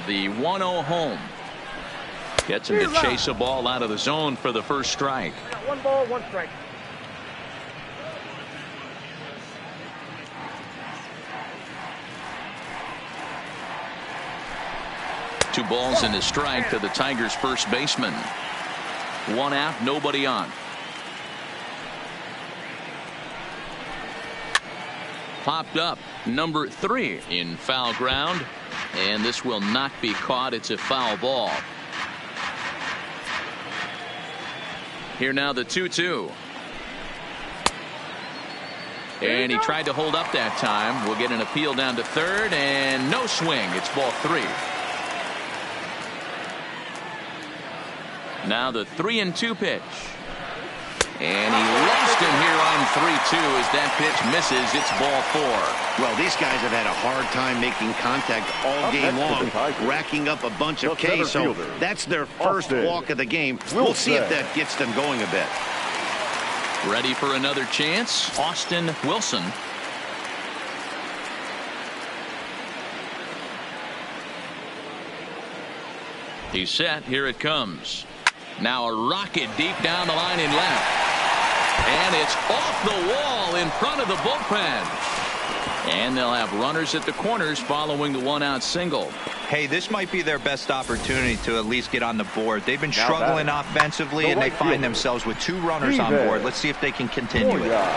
The 1-0 home. Gets him to chase a ball out of the zone for the first strike. 1 ball, 1 strike. Two balls and a strike to the Tigers' first baseman. One out, nobody on. Popped up, number 3 in foul ground. And this will not be caught. It's a foul ball. Here now the 2-2. And he tried to hold up that time. We'll get an appeal down to third, and no swing. It's ball 3. Now the 3-2 pitch. And he lost him here on 3-2 as that pitch misses. It's ball 4. Well, these guys have had a hard time making contact all game long, racking up a bunch of Ks, so that's their first walk of the game. We'll see if that gets them going a bit. Ready for another chance, Austin Wilson. He's set. Here it comes. Now a rocket deep down the line in left. And it's off the wall in front of the bullpen. And they'll have runners at the corners following the 1-out single. Hey, this might be their best opportunity to at least get on the board. They've been struggling offensively, and they find themselves with 2 runners on board. Let's see if they can continue it.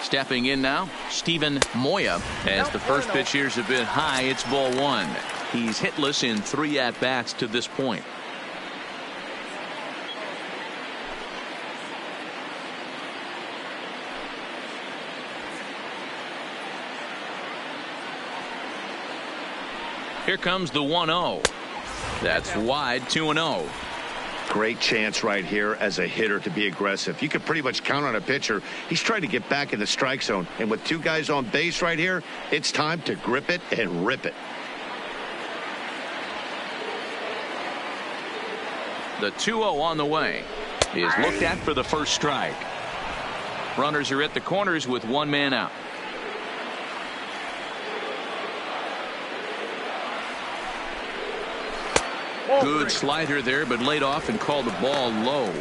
Stepping in now, Steven Moya. As the first pitch here's a bit high, it's ball 1. He's hitless in 3 at-bats to this point. Here comes the 1-0. That's wide, 2-0. Great chance right here as a hitter to be aggressive. You can pretty much count on a pitcher. He's trying to get back in the strike zone. And with 2 guys on base right here, it's time to grip it and rip it. The 2-0 on the way is looked at for the first strike. Runners are at the corners with 1 man out. Good slider there, but laid off and called the ball low.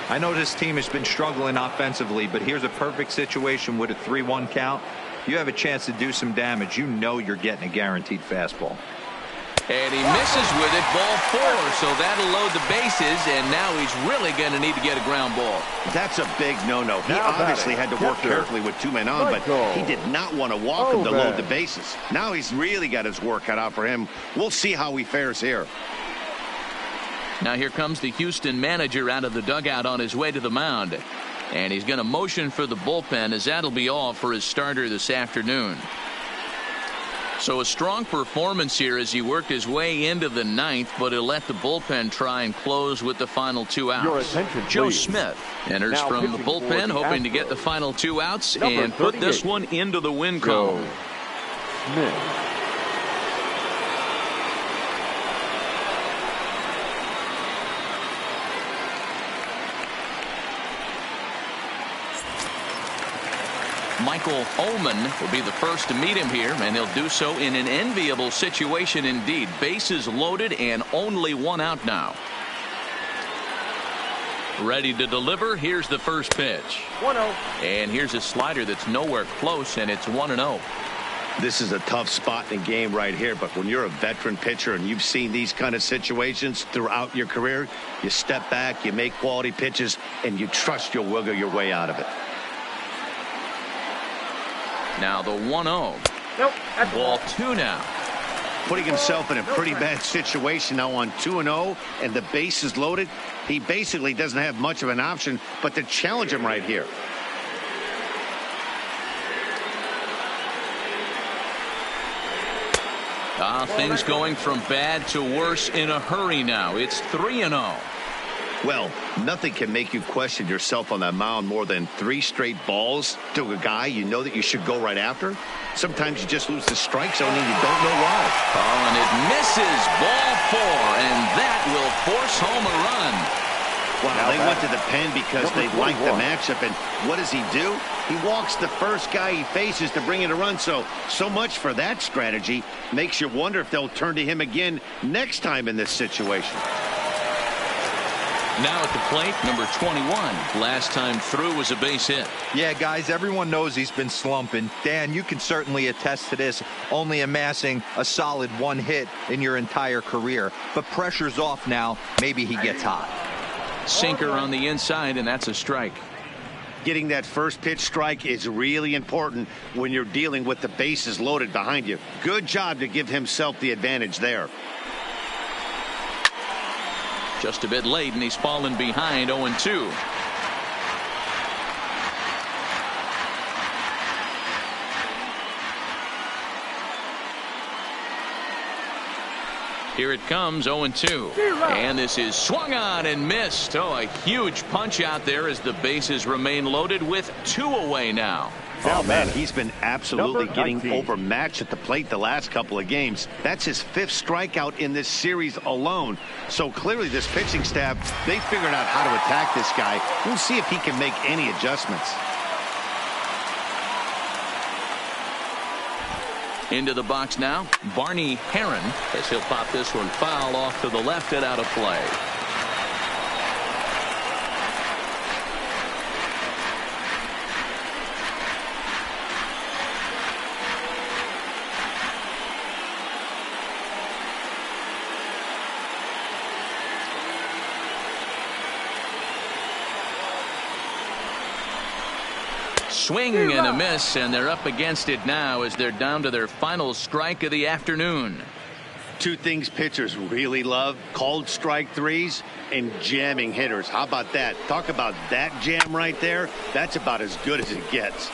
I know this team has been struggling offensively, but here's a perfect situation with a 3-1 count. You have a chance to do some damage. You know you're getting a guaranteed fastball. And he misses with it, ball 4, so that'll load the bases, and now he's really going to need to get a ground ball. That's a big no-no. He Now obviously batting, had to work catcher, carefully with 2 men on, but he did not want to walk him to load the bases. Now he's really got his work cut out for him. We'll see how he fares here. Now here comes the Houston manager out of the dugout on his way to the mound. And he's going to motion for the bullpen, as that'll be all for his starter this afternoon. So a strong performance here as he worked his way into the 9th, but he'll let the bullpen try and close with the final 2 outs. Your attention, Joe please. Smith enters Now from the pitching for bullpen, the hoping to Astros. get the final 2 outs Number and put this 38. one into the win Joe column. Smith. Michael Ullman will be the first to meet him here, and he'll do so in an enviable situation indeed. Bases loaded and only 1 out now. Ready to deliver. Here's the first pitch. 1-0. And here's a slider that's nowhere close, and it's 1-0. This is a tough spot in the game right here, but when you're a veteran pitcher and you've seen these kind of situations throughout your career, you step back, you make quality pitches, and you trust you'll wiggle your way out of it. Now the 1-0. Nope. That's Ball 2 now. Putting himself in a pretty bad situation now on 2-0, and the base is loaded. He basically doesn't have much of an option but to challenge him right here. Things going from bad to worse in a hurry now. It's 3-0. Well, nothing can make you question yourself on that mound more than 3 straight balls to a guy you know that you should go right after. Sometimes you just lose the strike zone and you don't know why. Oh, and it misses. Ball 4, and that will force home a run. Wow, they went to the pen because they Number like the 41. matchup, and what does he do? He walks the first guy he faces to bring in a run. So much for that strategy. Makes you wonder if they'll turn to him again next time in this situation. Now at the plate, number 21. Last time through was a base hit. Yeah, guys, everyone knows he's been slumping. Dan, you can certainly attest to this, only amassing a solid 1 hit in your entire career. But pressure's off now. Maybe he gets hot. Sinker on the inside, and that's a strike. Getting that first pitch strike is really important when you're dealing with the bases loaded behind you. Good job to give himself the advantage there. Just a bit late, and he's fallen behind 0-2. Here it comes, 0-2. And this is swung on and missed. Oh, a huge punch out there as the bases remain loaded with 2 away now. Oh, man, he's been absolutely Number getting 19. overmatched at the plate the last couple of games. That's his 5th strikeout in this series alone. So clearly this pitching staff, they figured out how to attack this guy. We'll see if he can make any adjustments. Into the box now, Barney Heron, as he'll pop this one foul off to the left and out of play. Swing and a miss, and they're up against it now as they're down to their final strike of the afternoon. 2 things pitchers really love: called strike threes and jamming hitters. How about that? Talk about that jam right there. That's about as good as it gets.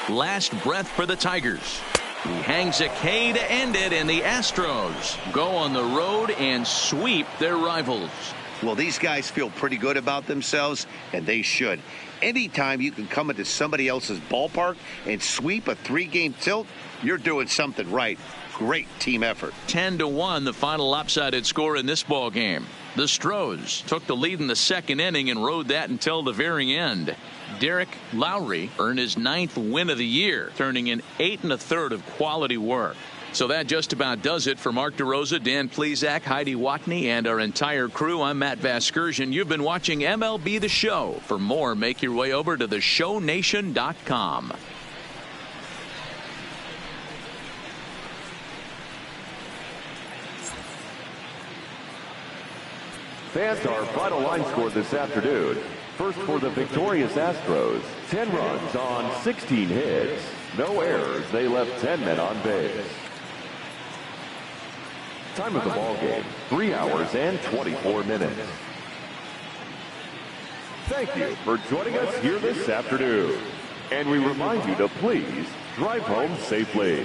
Last breath for the Tigers. He hangs a K to end it, and the Astros go on the road and sweep their rivals. Well, these guys feel pretty good about themselves, and they should. Anytime you can come into somebody else's ballpark and sweep a 3-game tilt, you're doing something right. Great team effort. 10-1, the final lopsided score in this ball game. The Astros took the lead in the 2nd inning and rode that until the very end. Derek Lowry earned his 9th win of the year, turning in 8 1/3 of quality work. So that just about does it for Mark DeRosa, Dan Plesac, Heidi Watney, and our entire crew. I'm Matt Vasgersian. You've been watching MLB The Show. For more, make your way over to theshownation.com. Fans, our final line score this afternoon. First for the victorious Astros, 10 runs on 16 hits. No errors. They left 10 men on base. Time of the ball game, 3 hours and 24 minutes. Thank you for joining us here this afternoon. And we remind you to please drive home safely.